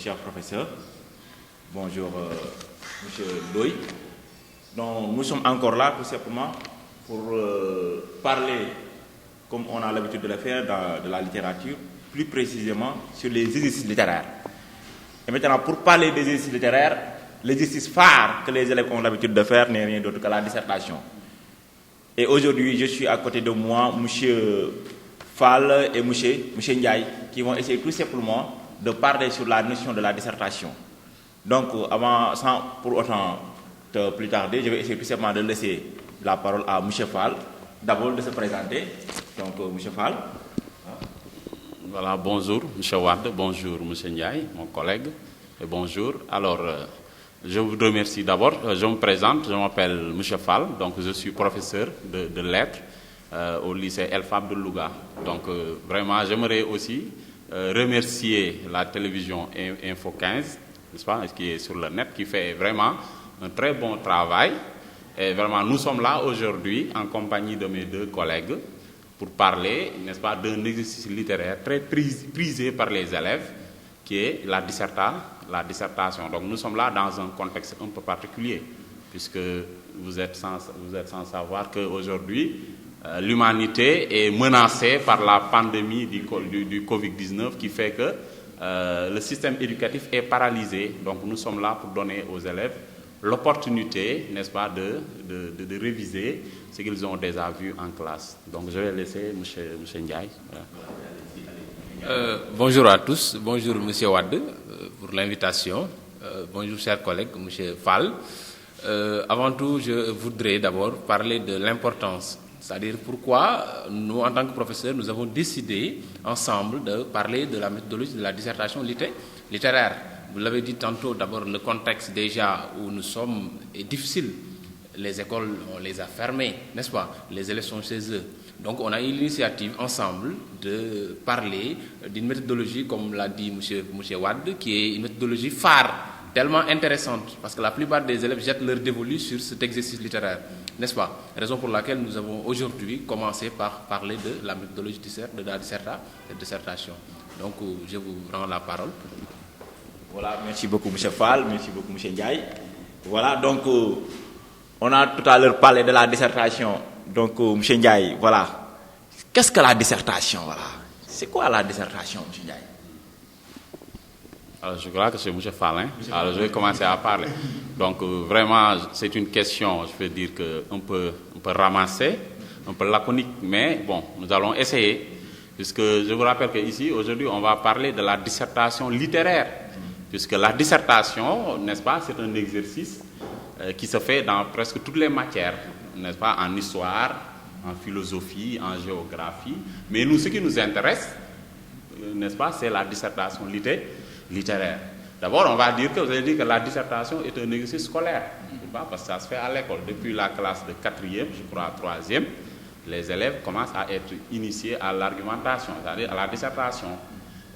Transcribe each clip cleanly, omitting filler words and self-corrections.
cher professeur. Bonjour, monsieur Loïc. Donc, nous sommes encore là tout simplement pour parler, comme on a l'habitude de le faire, de la littérature, plus précisément sur les exercices littéraires. Et maintenant, pour parler des exercices littéraires, l'exercice phare que les élèves ont l'habitude de faire n'est rien d'autre que la dissertation. Et aujourd'hui, je suis à côté de moi, monsieur Fall et monsieur Ndiaye, qui vont essayer tout simplement de parler sur la notion de la dissertation. Donc, sans pour autant plus tarder, je vais essayer tout simplement de laisser la parole à monsieur Fall, d'abord de se présenter. Donc, monsieur Fall. Voilà, bonjour, monsieur Wade, bonjour, monsieur Ndiaye, mon collègue, et bonjour. Alors, je vous remercie d'abord. Je me présente, je m'appelle monsieur Fall, donc je suis professeur de lettres au lycée El Fab de Louga. Donc, vraiment, j'aimerais aussi remercier la télévision Info 15, n'est-ce pas, qui est sur le net, qui fait vraiment un très bon travail. Et vraiment, nous sommes là aujourd'hui en compagnie de mes deux collègues pour parler, n'est-ce pas, d'un exercice littéraire très prisé par les élèves, qui est la dissertation. Donc nous sommes là dans un contexte un peu particulier, puisque vous êtes sans savoir qu'aujourd'hui, l'humanité est menacée par la pandémie du Covid-19, qui fait que le système éducatif est paralysé. Donc nous sommes là pour donner aux élèves l'opportunité, n'est-ce pas, de réviser ce qu'ils ont déjà vu en classe. Donc je vais laisser M. Ndiaye. Voilà. Bonjour à tous, bonjour M. Wade pour l'invitation, bonjour chers collègues, M. Fall. Avant tout, je voudrais d'abord parler de l'importance, c'est-à-dire pourquoi nous, en tant que professeurs, nous avons décidé ensemble de parler de la méthodologie de la dissertation littéraire. Vous l'avez dit tantôt, d'abord le contexte déjà où nous sommes est difficile. Les écoles, on les a fermées, n'est-ce pas? Les élèves sont chez eux. Donc on a eu l'initiative ensemble de parler d'une méthodologie, comme l'a dit M. Wade, qui est une méthodologie phare, tellement intéressante, parce que la plupart des élèves jettent leur dévolu sur cet exercice littéraire, n'est-ce pas? Raison pour laquelle nous avons aujourd'hui commencé par parler de la méthodologie de la dissertation. Donc je vous rends la parole. Voilà, merci beaucoup M. Fall, merci beaucoup M. Ndiaye. Voilà, donc on a tout à l'heure parlé de la dissertation. Donc M. Ndiaye, voilà. Qu'est-ce que la dissertation, voilà? C'est quoi la dissertation, M. Ndiaye? Alors je crois que c'est M. Fall, hein? Alors je vais commencer à parler. Donc vraiment, c'est une question, je peux dire un peu ramassée, un peu laconique, mais bon, nous allons essayer, puisque je vous rappelle qu'ici, aujourd'hui, on va parler de la dissertation littéraire. Puisque la dissertation, n'est-ce pas, c'est un exercice qui se fait dans presque toutes les matières, n'est-ce pas, en histoire, en philosophie, en géographie. Mais nous, ce qui nous intéresse, n'est-ce pas, c'est la dissertation littéraire. D'abord, on va dire que vous avez dit que la dissertation est un exercice scolaire, parce que ça se fait à l'école. Depuis la classe de 4e, je crois, 3e, les élèves commencent à être initiés à l'argumentation, c'est-à-dire à la dissertation.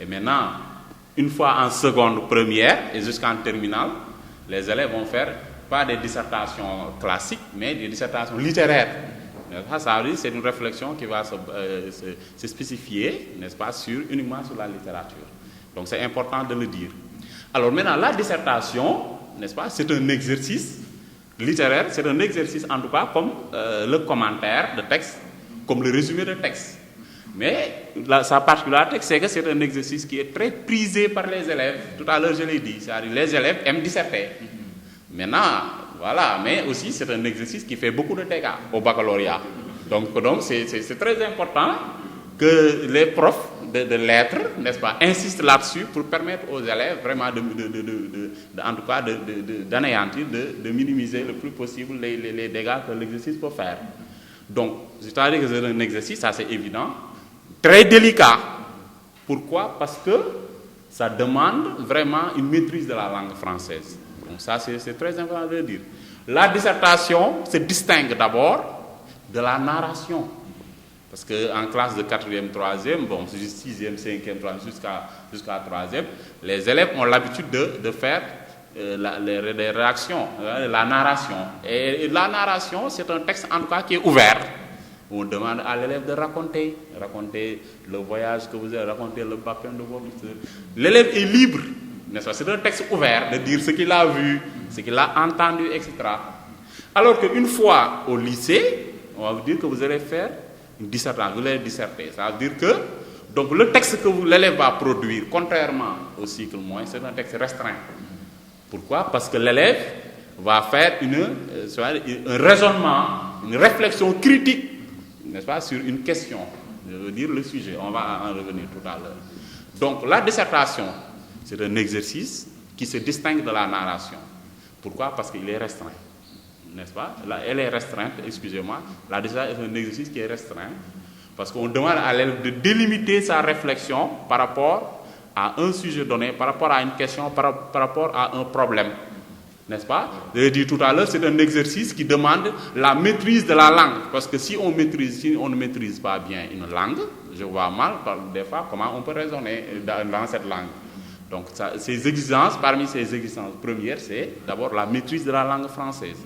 Et maintenant, une fois en seconde, première et jusqu'en terminale, les élèves vont faire pas des dissertations classiques, mais des dissertations littéraires. Ça veut dire c'est une réflexion qui va se spécifier, n'est-ce pas, uniquement sur la littérature. Donc c'est important de le dire. Alors maintenant, la dissertation, n'est-ce pas, c'est un exercice littéraire, c'est un exercice en tout cas comme le commentaire de texte, comme le résumé de texte. Mais sa particularité, c'est que c'est un exercice qui est très prisé par les élèves. Tout à l'heure, je l'ai dit, c'est-à-dire les élèves aiment disserter. Maintenant, voilà, mais aussi c'est un exercice qui fait beaucoup de dégâts au baccalauréat. Donc c'est très important que les profs de lettres, n'est-ce pas, insistent là-dessus pour permettre aux élèves vraiment en tout cas d'anéantir, de minimiser le plus possible les dégâts que l'exercice peut faire. Donc, c'est-à-dire que c'est un exercice, ça c'est évident, très délicat. Pourquoi? Parce que ça demande vraiment une maîtrise de la langue française. Donc ça, c'est très important de le dire. La dissertation se distingue d'abord de la narration. Parce qu'en classe de 4e, 3e, bon, 6e, 5e, 3e, jusqu'à 3e, les élèves ont l'habitude de faire les réactions, la narration. Et la narration, c'est un texte en tout cas qui est ouvert. On demande à l'élève de raconter le voyage que vous avez, raconter le baptême de votre sœur. L'élève est libre n'est-ce pas? C'est un texte ouvert de dire ce qu'il a vu, ce qu'il a entendu, etc. Alors qu'une fois au lycée, on va vous dire que vous allez faire une dissertation, vous allez disserter. Ça veut dire que donc le texte que l'élève va produire, contrairement au cycle moyen, c'est un texte restreint. Pourquoi? Parce que l'élève va faire un raisonnement, une réflexion critique, n'est-ce pas, sur une question. Je veux dire le sujet, on va en revenir tout à l'heure. Donc la dissertation, c'est un exercice qui se distingue de la narration. Pourquoi? Parce qu'il est restreint, n'est-ce pas? Elle est restreinte, excusez-moi. La dissertation est un exercice qui est restreint, parce qu'on demande à l'élève de délimiter sa réflexion par rapport à un sujet donné, par rapport à une question, par rapport à un problème. N'est-ce pas? Je l'ai dit tout à l'heure, c'est un exercice qui demande la maîtrise de la langue. Parce que si on ne maîtrise pas bien une langue, je vois mal, des fois, comment on peut raisonner dans cette langue. Donc, ces exigences, parmi ces exigences premières, c'est d'abord la maîtrise de la langue française.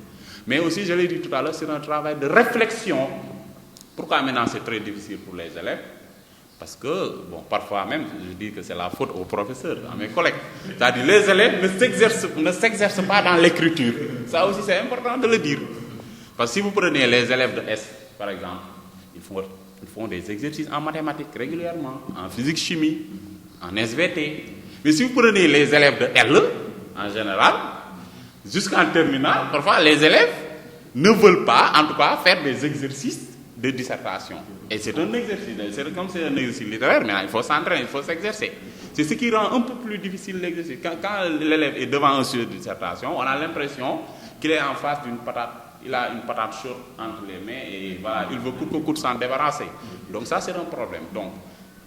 Mais aussi, je l'ai dit tout à l'heure, c'est un travail de réflexion. Pourquoi maintenant c'est très difficile pour les élèves? Parce que, bon, parfois même, je dis que c'est la faute aux professeurs, à mes collègues. C'est-à-dire les élèves ne s'exercent pas dans l'écriture. Ça aussi, c'est important de le dire. Parce que si vous prenez les élèves de S, par exemple, ils font des exercices en mathématiques régulièrement, en physique-chimie, en SVT. Mais si vous prenez les élèves de L, en général, jusqu'en terminale, parfois les élèves ne veulent pas, en tout cas, faire des exercices de dissertation. Et c'est un exercice, c'est comme c'est un exercice littéraire, mais il faut s'entraîner, il faut s'exercer. C'est ce qui rend un peu plus difficile l'exercice. Quand l'élève est devant un sujet de dissertation, on a l'impression qu'il est en face d'une patate, il a une patate chaude entre les mains et voilà, il veut coûte que coûte s'en débarrasser. Donc ça, c'est un problème. Donc,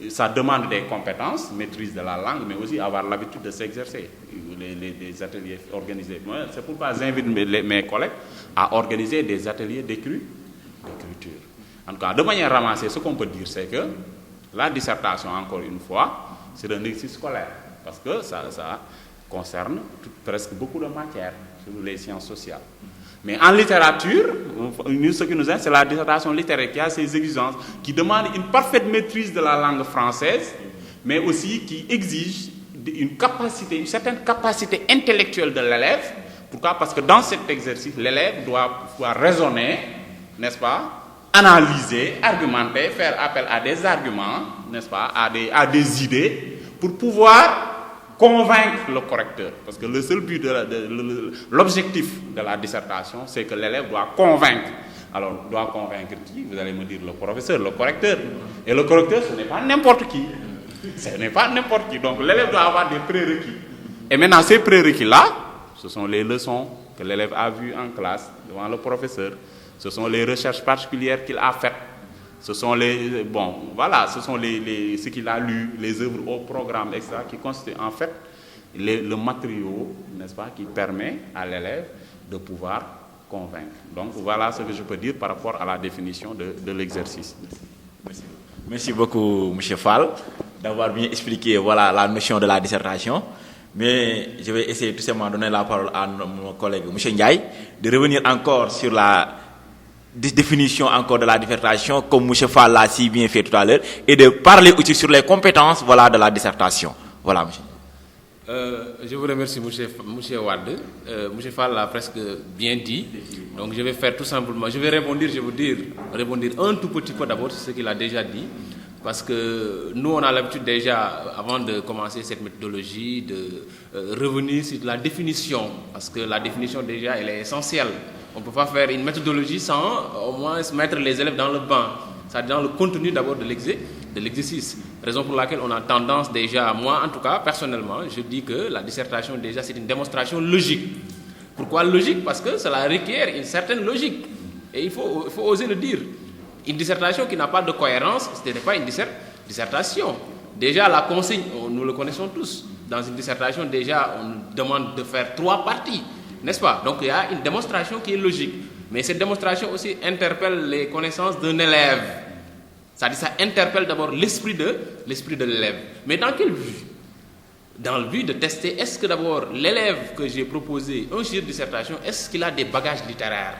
ça demande des compétences, maîtrise de la langue, mais aussi avoir l'habitude de s'exercer. Les ateliers organisés. C'est pourquoi j'invite mes collègues à organiser des ateliers d'écriture. En tout cas, de manière ramassée, ce qu'on peut dire, c'est que la dissertation, encore une fois, c'est un exercice scolaire. Parce que ça concerne presque beaucoup de matières sur les sciences sociales. Mais en littérature, ce qui nous intéresse, c'est la dissertation littéraire qui a ses exigences, qui demande une parfaite maîtrise de la langue française, mais aussi qui exige une certaine capacité intellectuelle de l'élève. Pourquoi? Parce que dans cet exercice, l'élève doit pouvoir raisonner, n'est-ce pas, analyser, argumenter, faire appel à des arguments, n'est-ce pas, à des idées, pour pouvoir convaincre le correcteur. Parce que le seul but l'objectif de la dissertation, c'est que l'élève doit convaincre. Alors, doit convaincre qui? Vous allez me dire le professeur, le correcteur. Et le correcteur, ce n'est pas n'importe qui. Ce n'est pas n'importe qui. Donc, l'élève doit avoir des prérequis. Et maintenant, ces prérequis-là, ce sont les leçons que l'élève a vues en classe devant le professeur. Ce sont les recherches particulières qu'il a faites. Ce sont ce qu'il a lu, les œuvres au programme, etc., qui constituent en fait le matériau, n'est-ce pas, qui permet à l'élève de pouvoir convaincre. Donc voilà ce que je peux dire par rapport à la définition de l'exercice. Merci beaucoup, M. Fall, d'avoir bien expliqué la notion de la dissertation. Mais je vais essayer tout simplement de donner la parole à mon collègue M. Ndiaye, de revenir encore sur la définition encore de la dissertation, comme M. Fall l'a si bien fait tout à l'heure, et de parler aussi sur les compétences de la dissertation. Voilà, monsieur. Je vous remercie, M. Wade. M. Fall l'a presque bien dit. Donc, je vais faire tout simplement. Je vais répondre un tout petit peu d'abord sur ce qu'il a déjà dit. Parce que nous, on a l'habitude déjà, avant de commencer cette méthodologie, de revenir sur la définition. Parce que la définition, déjà, elle est essentielle. On ne peut pas faire une méthodologie sans au moins mettre les élèves dans le bain. C'est-à-dire dans le contenu d'abord de l'exercice. Raison pour laquelle on a tendance déjà, moi en tout cas, personnellement, je dis que la dissertation, déjà, c'est une démonstration logique. Pourquoi logique? Parce que cela requiert une certaine logique. Et il faut oser le dire. Une dissertation qui n'a pas de cohérence, ce n'est pas une dissertation. Déjà, la consigne, nous le connaissons tous. Dans une dissertation, déjà, on demande de faire 3 parties, n'est-ce pas? Donc, il y a une démonstration qui est logique. Mais cette démonstration aussi interpelle les connaissances d'un élève. C'est-à-dire, ça interpelle d'abord l'esprit de l'élève. Mais dans quel but? Dans le but de tester, est-ce que d'abord, l'élève que j'ai proposé un sujet de dissertation, est-ce qu'il a des bagages littéraires?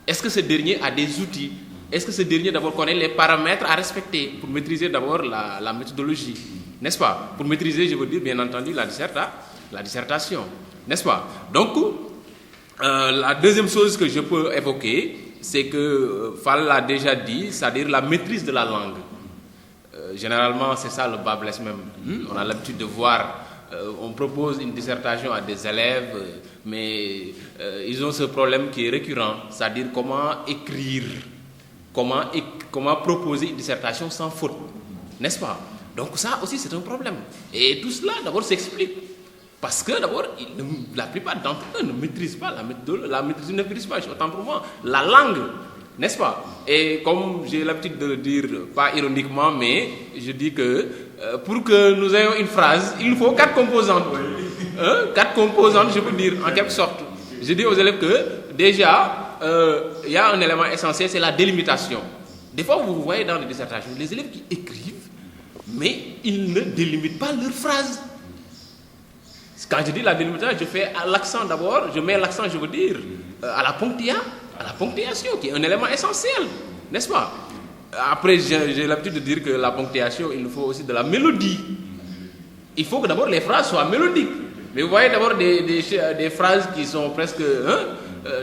Est-ce que ce dernier a des outils? Est-ce que ce dernier d'abord connaît les paramètres à respecter pour maîtriser d'abord la méthodologie, n'est-ce pas? Pour maîtriser, je veux dire bien entendu la la dissertation, n'est-ce pas? Donc, la deuxième chose que je peux évoquer, c'est que Fall l'a déjà dit, c'est-à-dire la maîtrise de la langue. Généralement, c'est ça le bas blesse même. On a l'habitude de voir, on propose une dissertation à des élèves, mais ils ont ce problème qui est récurrent, c'est-à-dire comment écrire, comment proposer une dissertation sans faute, n'est-ce pas? Donc ça aussi c'est un problème. Et tout cela d'abord s'explique. Parce que d'abord, la plupart d'entre eux ne maîtrisent pas la maîtrise, ne maîtrisent pas, autant pour moi, la langue, n'est-ce pas? Et comme j'ai l'habitude de le dire, pas ironiquement, mais je dis que pour que nous ayons une phrase, il nous faut 4 composantes. 4 composantes, je peux dire, en quelque sorte. Je dis aux élèves que déjà, il y a un élément essentiel, c'est la délimitation. Des fois, vous voyez dans les dissertations, les élèves qui écrivent, mais ils ne délimitent pas leurs phrases. Quand je dis la délimitation, je mets l'accent, je veux dire, à la ponctuation, qui est un élément essentiel, n'est-ce pas? Après, j'ai l'habitude de dire que la ponctuation, il nous faut aussi de la mélodie. Il faut que d'abord les phrases soient mélodiques. Mais vous voyez d'abord des phrases qui sont presque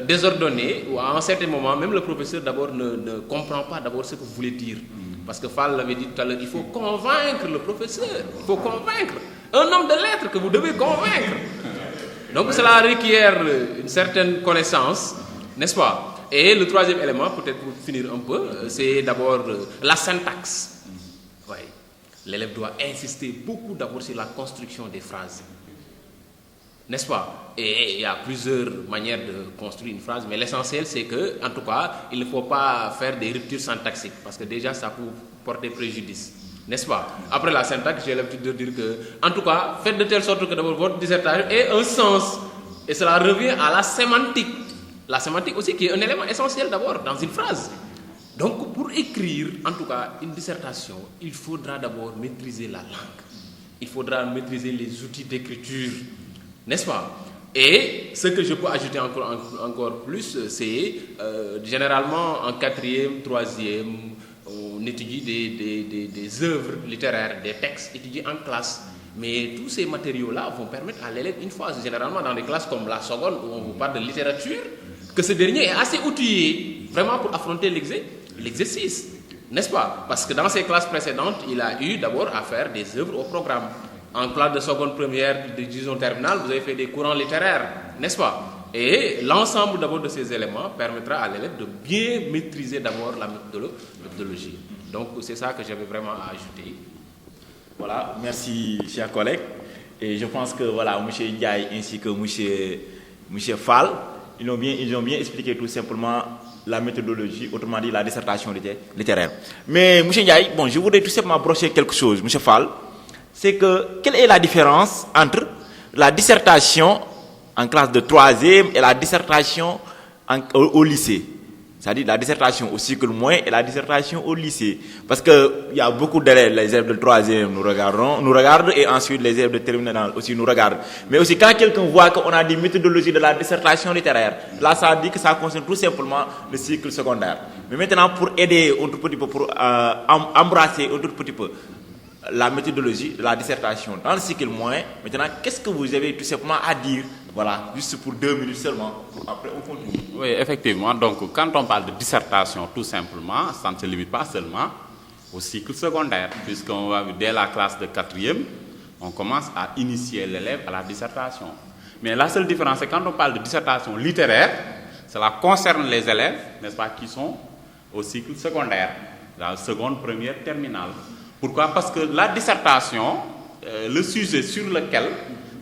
désordonnées, où à un certain moment, même le professeur d'abord ne comprend pas d'abord ce que vous voulez dire. Parce que Fall l'avait dit tout à l'heure, il faut convaincre le professeur, il faut convaincre. Un homme de lettres que vous devez convaincre. Donc cela requiert une certaine connaissance, n'est-ce pas? Et le troisième élément, peut-être pour finir un peu, c'est d'abord la syntaxe. Oui. L'élève doit insister beaucoup d'abord sur la construction des phrases. N'est-ce pas? Et il y a plusieurs manières de construire une phrase, mais l'essentiel c'est que, en tout cas, il ne faut pas faire des ruptures syntaxiques, parce que déjà ça peut porter préjudice. N'est-ce pas? Après la syntaxe, j'ai l'habitude de dire que, en tout cas, faites de telle sorte que d'abord votre dissertation ait un sens. Et cela revient à la sémantique. La sémantique aussi qui est un élément essentiel d'abord dans une phrase. Donc pour écrire, en tout cas, une dissertation, il faudra d'abord maîtriser la langue. Il faudra maîtriser les outils d'écriture. N'est-ce pas? Et ce que je peux ajouter encore plus, c'est généralement en 4e, 3e, on étudie des œuvres littéraires, des textes étudiés en classe. Mais tous ces matériaux-là vont permettre à l'élève, une fois, généralement dans des classes comme la seconde, où on vous parle de littérature, que ce dernier est assez outillé, vraiment pour affronter l'exercice. N'est-ce pas? Parce que dans ces classes précédentes, il a eu d'abord à faire des œuvres au programme. En classe de seconde première, disons terminale, vous avez fait des courants littéraires, n'est-ce pas? Et l'ensemble d'abord de ces éléments permettra à l'élève de bien maîtriser d'abord la méthodologie. Donc c'est ça que j'avais vraiment à ajouter. Voilà, merci chers collègues. Et je pense que voilà, M. Ndiaye ainsi que M. Fall, ils ont bien expliqué tout simplement la méthodologie, autrement dit la dissertation littéraire. Mais M. Ndiaye, bon, je voudrais tout simplement brocher quelque chose, M. Fall. C'est que, quelle est la différence entre la dissertation en classe de 3e et la dissertation au lycée? C'est-à-dire la dissertation au cycle moyen et la dissertation au lycée. Parce qu'il y a beaucoup d'élèves, les élèves de 3e nous regardent, et ensuite les élèves de terminale aussi nous regardent. Mais aussi quand quelqu'un voit qu'on a des méthodologies de la dissertation littéraire, là ça dit que ça concerne tout simplement le cycle secondaire. Mais maintenant pour aider un tout petit peu, pour embrasser un tout petit peu la méthodologie de la dissertation dans le cycle moyen, maintenant qu'est-ce que vous avez tout simplement à dire? Voilà, juste pour 2 minutes seulement, après on continue. Oui, effectivement, donc quand on parle de dissertation, tout simplement, ça ne se limite pas seulement au cycle secondaire, puisqu'on va dès la classe de 4e, on commence à initier l'élève à la dissertation. Mais la seule différence, c'est quand on parle de dissertation littéraire, cela concerne les élèves, n'est-ce pas, qui sont au cycle secondaire, la seconde, première, terminale. Pourquoi? Parce que la dissertation, le sujet sur lequel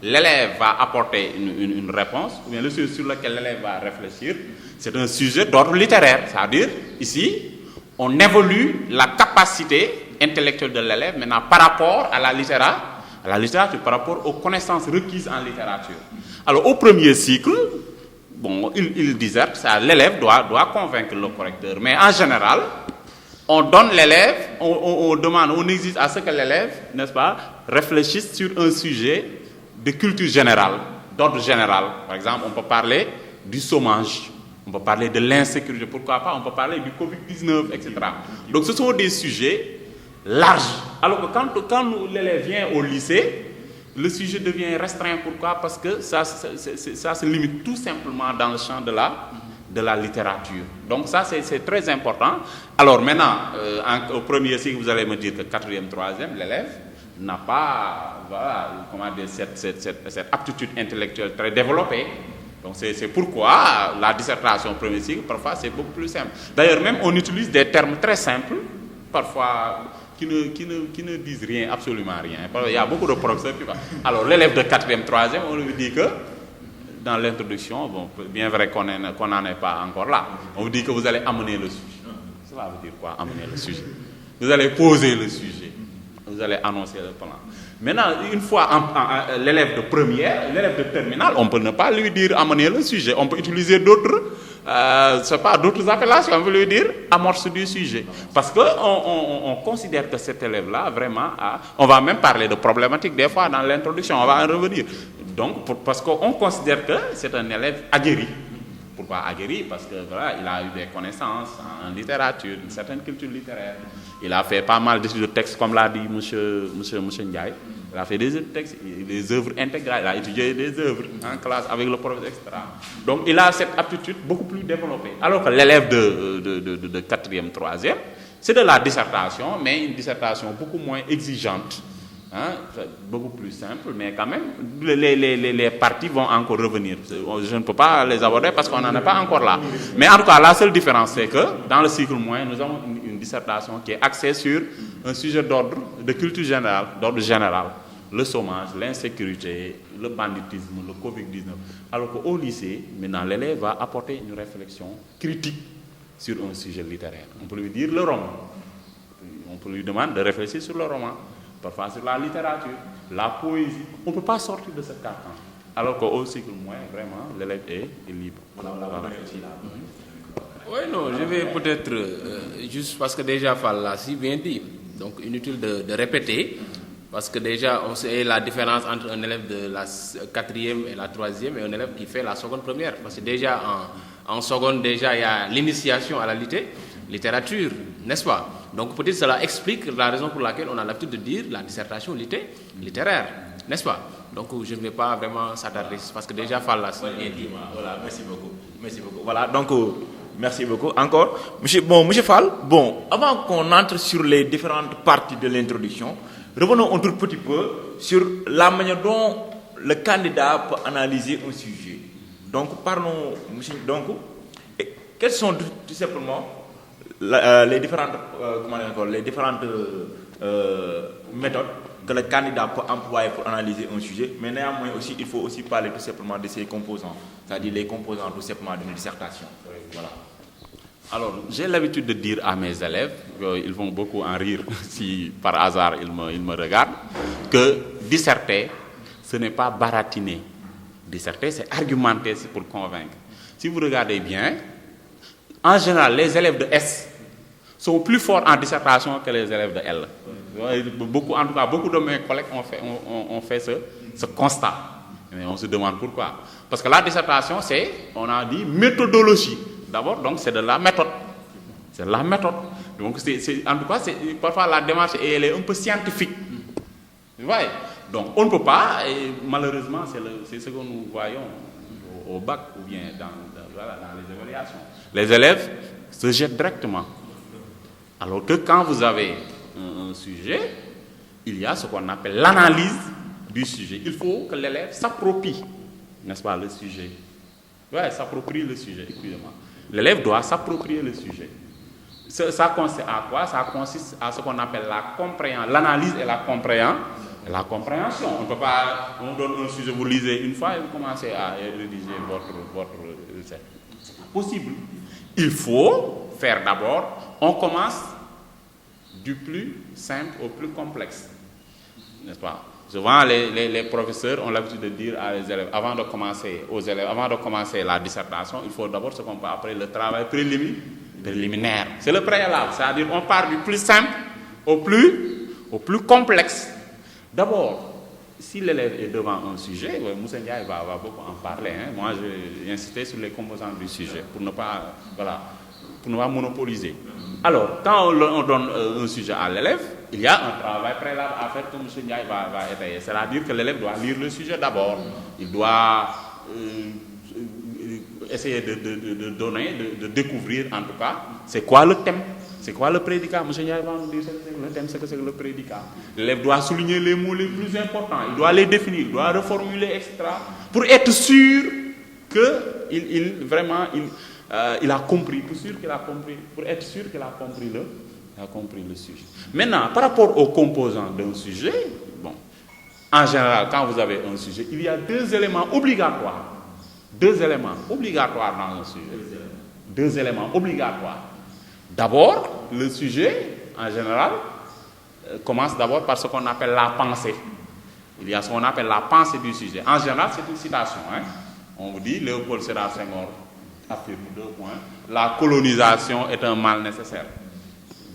l'élève va apporter une réponse, ou bien le sujet sur lequel l'élève va réfléchir, c'est un sujet d'ordre littéraire. C'est-à-dire, ici, on évolue la capacité intellectuelle de l'élève maintenant par rapport à la littérature, par rapport aux connaissances requises en littérature. Alors, au premier cycle, bon, il disserte, l'élève doit convaincre le correcteur. Mais en général, on donne l'élève, on demande, on exige à ce que l'élève, n'est-ce pas, réfléchisse sur un sujet de culture générale, d'ordre général. Par exemple, on peut parler du chômage, on peut parler de l'insécurité, pourquoi pas, on peut parler du Covid-19, etc. Donc ce sont des sujets larges. Alors que quand l'élève vient au lycée, le sujet devient restreint. Pourquoi? Parce que ça se limite tout simplement dans le champ de la littérature. Donc ça, c'est très important. Alors maintenant, au premier cycle, vous allez me dire que 4e, 3e, l'élève n'a pas cette aptitude intellectuelle très développée. Donc c'est pourquoi la dissertation au premier cycle, parfois, c'est beaucoup plus simple. D'ailleurs, même on utilise des termes très simples, parfois, qui ne disent rien, absolument rien. Il y a beaucoup de professeurs qui... Alors, l'élève de 4e, 3e, on lui dit que, dans l'introduction, bon, bien vrai qu'on n'en est pas encore là, on vous dit que vous allez amener le sujet. Cela veut dire quoi, amener le sujet? Vous allez poser le sujet. Vous allez annoncer le plan. Maintenant, une fois l'élève de première, l'élève de terminale, on peut ne pas lui dire amener le sujet. On peut utiliser d'autres appellations. On peut lui dire amorce du sujet. Parce qu'on considère que cet élève-là, vraiment, on va même parler de problématiques des fois dans l'introduction, on va en revenir. Donc, parce qu'on considère que c'est un élève aguerri. Pourquoi aguerri? Parce que voilà, il a eu des connaissances en littérature, une certaine culture littéraire. Il a fait pas mal d'études de textes, comme l'a dit monsieur Ndiaye. Il a fait des textes, des œuvres intégrales. Il a étudié des œuvres en classe avec le professeur, etc. Donc, il a cette aptitude beaucoup plus développée. Alors que l'élève de 4e, 3e, c'est de la dissertation, mais une dissertation beaucoup moins exigeante. Beaucoup plus simple, mais quand même, les parties vont encore revenir. Je ne peux pas les aborder parce qu'on n'en est pas encore là. Mais en tout cas, la seule différence, c'est que dans le cycle moyen, nous avons une dissertation qui est axée sur un sujet de culture générale, d'ordre général. Le chômage, l'insécurité, le banditisme, le Covid-19. Alors qu'au lycée, maintenant, l'élève va apporter une réflexion critique sur un sujet littéraire. On peut lui dire le roman. On peut lui demander de réfléchir sur le roman. Parfois sur la littérature, la poésie. On ne peut pas sortir de ce carcan. Alors qu'au cycle moyen, vraiment, l'élève est libre. Oui, non, je vais peut-être, juste parce que déjà Fall l'a si bien dit, donc inutile de répéter, parce que déjà on sait la différence entre un élève de la 4e et la 3e et un élève qui fait la seconde première. Parce que déjà en seconde, déjà il y a l'initiation à la littérature, n'est-ce pas? Donc peut-être cela explique la raison pour laquelle on a l'habitude de dire la dissertation littéraire, n'est-ce pas? Donc je ne vais pas vraiment s'attarder, parce que déjà Fall l'a bien dit. Voilà, merci beaucoup. Voilà, donc merci beaucoup. Encore, monsieur Fall, avant qu'on entre sur les différentes parties de l'introduction, revenons un tout petit peu sur la manière dont le candidat peut analyser un sujet. Donc parlons, monsieur, quelles sont tout simplement les différentes méthodes que le candidat peut employer pour analyser un sujet, mais néanmoins aussi, il faut aussi parler tout simplement de ses composants, c'est-à-dire les composants tout simplement d'une dissertation. Voilà. Alors, j'ai l'habitude de dire à mes élèves, ils vont beaucoup en rire si par hasard ils me regardent, que disserter, ce n'est pas baratiner. Disserter, c'est argumenter, c'est pour convaincre. Si vous regardez bien, en général, les élèves de S sont plus forts en dissertation que les élèves de L. En tout cas, beaucoup de mes collègues ont fait ce constat. Mais on se demande pourquoi. Parce que la dissertation, on a dit, méthodologie. D'abord, donc, c'est de la méthode. C'est de la méthode. Donc, en tout cas, parfois la démarche, elle est un peu scientifique. Vous voyez? Donc, on ne peut pas, et malheureusement, c'est ce que nous voyons au bac ou bien dans les évaluations. Les élèves se jettent directement. Alors que quand vous avez un sujet, il y a ce qu'on appelle l'analyse du sujet. Il faut que l'élève s'approprie, n'est-ce pas, le sujet. Oui, s'approprie le sujet, excusez-moi. L'élève doit s'approprier le sujet. Ça consiste à quoi? Ça consiste à ce qu'on appelle l'analyse et la compréhension. On ne peut pas, on donne un sujet, vous lisez une fois et vous commencez à rédiger votre c'est possible. Il faut faire d'abord, on commence du plus simple au plus complexe, n'est-ce pas? Souvent, les professeurs ont l'habitude de dire à les élèves, avant de commencer la dissertation, il faut d'abord ce qu'on peut appeler le travail préliminaire. C'est le préalable, c'est-à-dire on part du plus simple au plus complexe. D'abord, si l'élève est devant un sujet, Moussa Ndiaye va beaucoup en parler. Moi, j'ai insisté sur les composants du sujet pour ne pas monopoliser. Alors, quand on donne un sujet à l'élève, il y a un travail préalable à faire que M. Ndiaye va étayer. C'est-à-dire que l'élève doit lire le sujet d'abord. Il doit essayer de donner, de découvrir en tout cas, c'est quoi le thème, c'est quoi le prédicat. M. Ndiaye va nous dire le thème, c'est que c'est le prédicat. L'élève doit souligner les mots les plus importants, il doit les définir, il doit reformuler, etc. Pour être sûr qu'il vraiment il a compris, pour être sûr qu'il a compris le sujet. Maintenant, par rapport aux composants d'un sujet, bon, en général, quand vous avez un sujet, il y a deux éléments obligatoires. Deux éléments obligatoires dans un sujet. Deux éléments obligatoires. D'abord, le sujet, en général, commence d'abord par ce qu'on appelle la pensée. Il y a ce qu'on appelle la pensée du sujet. En général, c'est une citation. On vous dit, Léopold Sédar Senghor affirme 2 points. La colonisation est un mal nécessaire.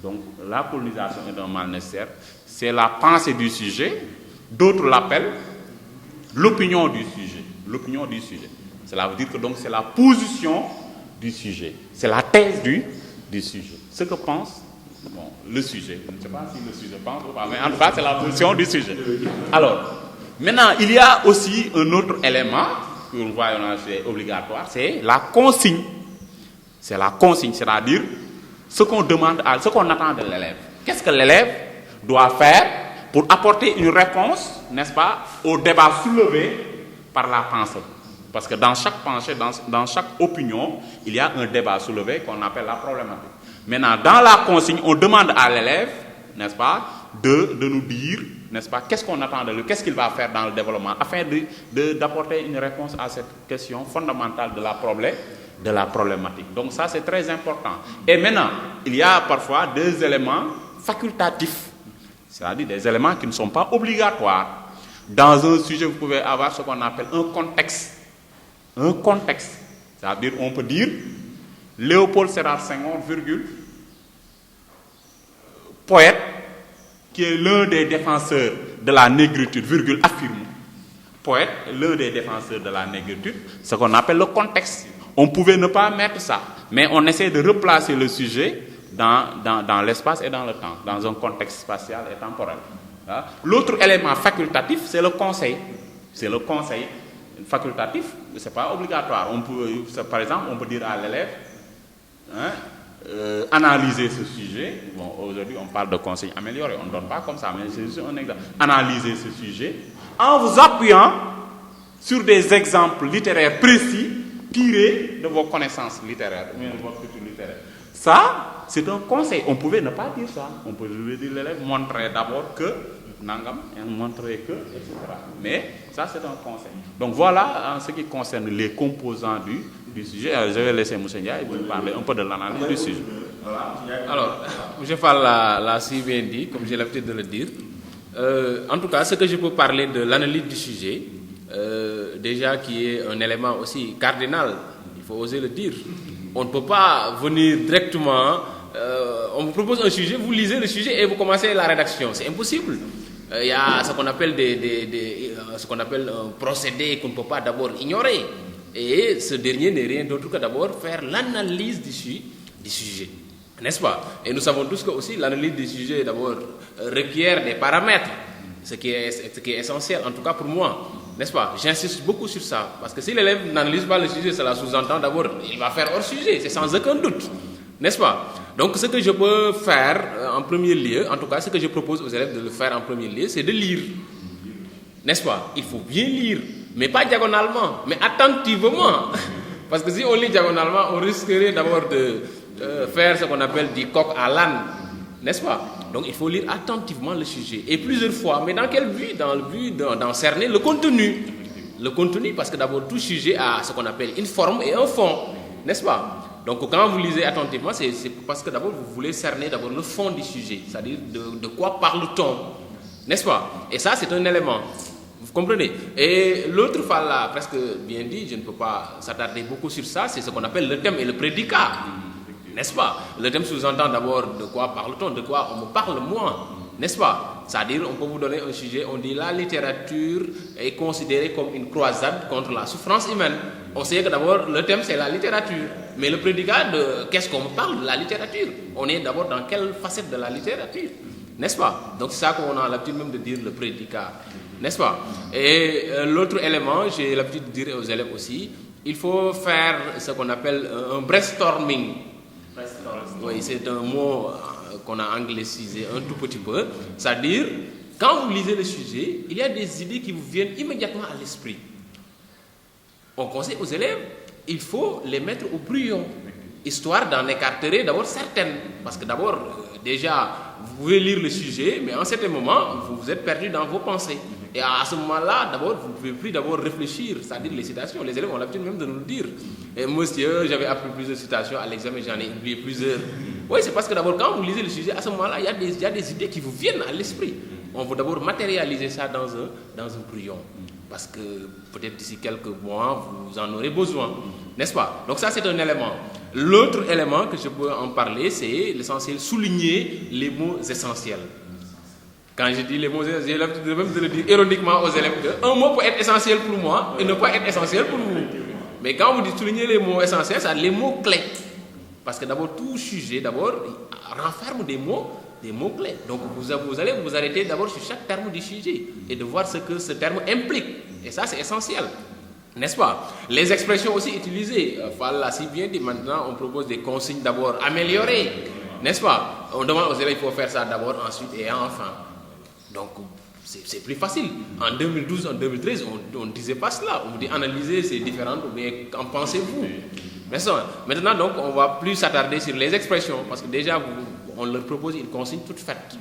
Donc, la colonisation est un mal nécessaire. C'est la pensée du sujet. D'autres l'appellent l'opinion du sujet. L'opinion du sujet. Cela veut dire que donc c'est la position du sujet. C'est la thèse du sujet. Ce que pense le sujet. Je ne sais pas si le sujet pense ou pas, mais en tout cas, c'est la position du sujet. Alors, maintenant, il y a aussi un autre élément que nous voyons c'est obligatoire, c'est la consigne. C'est la consigne, c'est-à-dire ce qu'on demande, ce qu'on attend de l'élève. Qu'est-ce que l'élève doit faire pour apporter une réponse, n'est-ce pas, au débat soulevé par la pensée. Parce que dans chaque pensée, dans chaque opinion, il y a un débat soulevé qu'on appelle la problématique. Maintenant, dans la consigne, on demande à l'élève, n'est-ce pas, de nous dire, n'est-ce pas, qu'est-ce qu'on attend de lui, qu'est-ce qu'il va faire dans le développement, afin d'apporter une réponse à cette question fondamentale de la problématique. Donc ça, c'est très important. Et maintenant, il y a parfois des éléments facultatifs, c'est-à-dire des éléments qui ne sont pas obligatoires. Dans un sujet, vous pouvez avoir ce qu'on appelle un contexte. Un contexte. C'est-à-dire, on peut dire Léopold Sédar Senghor, poète, qui est l'un des défenseur de la négritude, affirme. Poète, l'un des défenseurs de la négritude, ce qu'on appelle le contexte. On pouvait ne pas mettre ça, mais on essaie de replacer le sujet dans l'espace et dans le temps, dans un contexte spatial et temporel. L'autre élément facultatif, c'est le conseil. C'est le conseil facultatif, ce n'est pas obligatoire. Par exemple, on peut dire à l'élève, analyser ce sujet. Bon, aujourd'hui, on parle de conseil amélioré, on ne donne pas comme ça, mais c'est juste un exemple. Analyser ce sujet en vous appuyant sur des exemples littéraires précis tirés de vos connaissances littéraires, ou de votre culture littéraire. Ça, c'est un conseil. On pouvait ne pas dire ça. On pouvait dire l'élève, montrer d'abord que Nangam, et montrer que, etc. Mais ça, c'est un conseil. Donc voilà en ce qui concerne les composants du sujet. Je vais laisser M. Ndiaye vous parler un peu de l'analyse du sujet. Alors, M. Fall l'a si bien dit, comme j'ai l'habitude de le dire. En tout cas, ce que je peux parler de l'analyse du sujet, déjà qui est un élément aussi cardinal, il faut oser le dire. On ne peut pas venir directement, on vous propose un sujet, vous lisez le sujet et vous commencez la rédaction. C'est impossible. Il y a ce qu'on appelle, un procédé qu'on ne peut pas d'abord ignorer. Et ce dernier n'est rien d'autre que d'abord faire l'analyse du sujet. N'est-ce pas? Et nous savons tous que aussi l'analyse du sujet d'abord requiert des paramètres, ce qui est essentiel, en tout cas pour moi. N'est-ce pas? J'insiste beaucoup sur ça. Parce que si l'élève n'analyse pas le sujet, cela sous-entend d'abord il va faire hors sujet, c'est sans aucun doute. N'est-ce pas? Donc ce que je peux faire en premier lieu, en tout cas ce que je propose aux élèves de le faire en premier lieu, c'est de lire. N'est-ce pas? Il faut bien lire, mais pas diagonalement, mais attentivement. Parce que si on lit diagonalement, on risquerait d'abord de faire ce qu'on appelle du coq à l'âne. N'est-ce pas? Donc il faut lire attentivement le sujet. Et plusieurs fois, mais dans quel but? Dans le but d'en cerner le contenu. Le contenu, parce que d'abord tout sujet a ce qu'on appelle une forme et un fond. N'est-ce pas? Donc quand vous lisez attentivement, c'est parce que d'abord vous voulez cerner d'abord le fond du sujet. C'est-à-dire de quoi parle-t-on? N'est-ce pas? Et ça c'est un élément. Vous comprenez? Et l'autre fois là, presque bien dit, je ne peux pas s'attarder beaucoup sur ça, c'est ce qu'on appelle le thème et le prédicat. N'est-ce pas? Le thème sous-entend d'abord de quoi parle-t-on, de quoi on me parle moi, n'est-ce pas? C'est-à-dire, on peut vous donner un sujet, on dit la littérature est considérée comme une croisade contre la souffrance humaine. On sait que d'abord, le thème, c'est la littérature. Mais le prédicat, qu'est-ce qu'on parle de la littérature? On est d'abord dans quelle facette de la littérature? N'est-ce pas? Donc, c'est ça qu'on a l'habitude même de dire le prédicat. N'est-ce pas? Et l'autre élément, j'ai l'habitude de dire aux élèves aussi, il faut faire ce qu'on appelle un brainstorming. Oui, c'est un mot qu'on a anglicisé un tout petit peu. C'est-à-dire, quand vous lisez le sujet, il y a des idées qui vous viennent immédiatement à l'esprit. On conseille aux élèves, il faut les mettre au brouillon, histoire d'en écarter d'abord certaines. Parce que d'abord, déjà, vous pouvez lire le sujet, mais en certain moment, vous êtes perdu dans vos pensées. Et à ce moment-là, d'abord, vous ne pouvez plus d'abord réfléchir, c'est-à-dire les citations. Les élèves ont l'habitude même de nous le dire. Et monsieur, j'avais appris plusieurs citations à l'examen, j'en ai oublié plusieurs. Oui, c'est parce que d'abord, quand vous lisez le sujet, à ce moment-là, il y a des idées qui vous viennent à l'esprit. On va d'abord matérialiser ça dans un brouillon. Parce que peut-être d'ici quelques mois, vous en aurez besoin. N'est-ce pas? Donc ça, c'est un élément. L'autre élément que je peux en parler, c'est l'essentiel, souligner les mots essentiels. Quand je dis les mots essentiels, j'ai l'habitude même de le dire ironiquement aux élèves qu'un mot peut être essentiel pour moi et ne pas être essentiel pour vous. Mais quand vous dites souligner les mots essentiels, c'est les mots clés. Parce que d'abord, tout sujet, d'abord, renferme des mots clés. Donc vous allez vous arrêter d'abord sur chaque terme du sujet et de voir ce que ce terme implique. Et ça, c'est essentiel. N'est-ce pas? Les expressions aussi utilisées. Fall l'a si bien dit, maintenant, on propose des consignes d'abord améliorées. N'est-ce pas? On demande aux élèves, il faut faire ça d'abord, ensuite et enfin. Donc, c'est plus facile. En 2012, en 2013, on ne disait pas cela. On dit analyser, c'est différent, mais qu'en pensez-vous? Maintenant, donc, on va plus s'attarder sur les expressions, parce que déjà, on leur propose une consigne toute faite.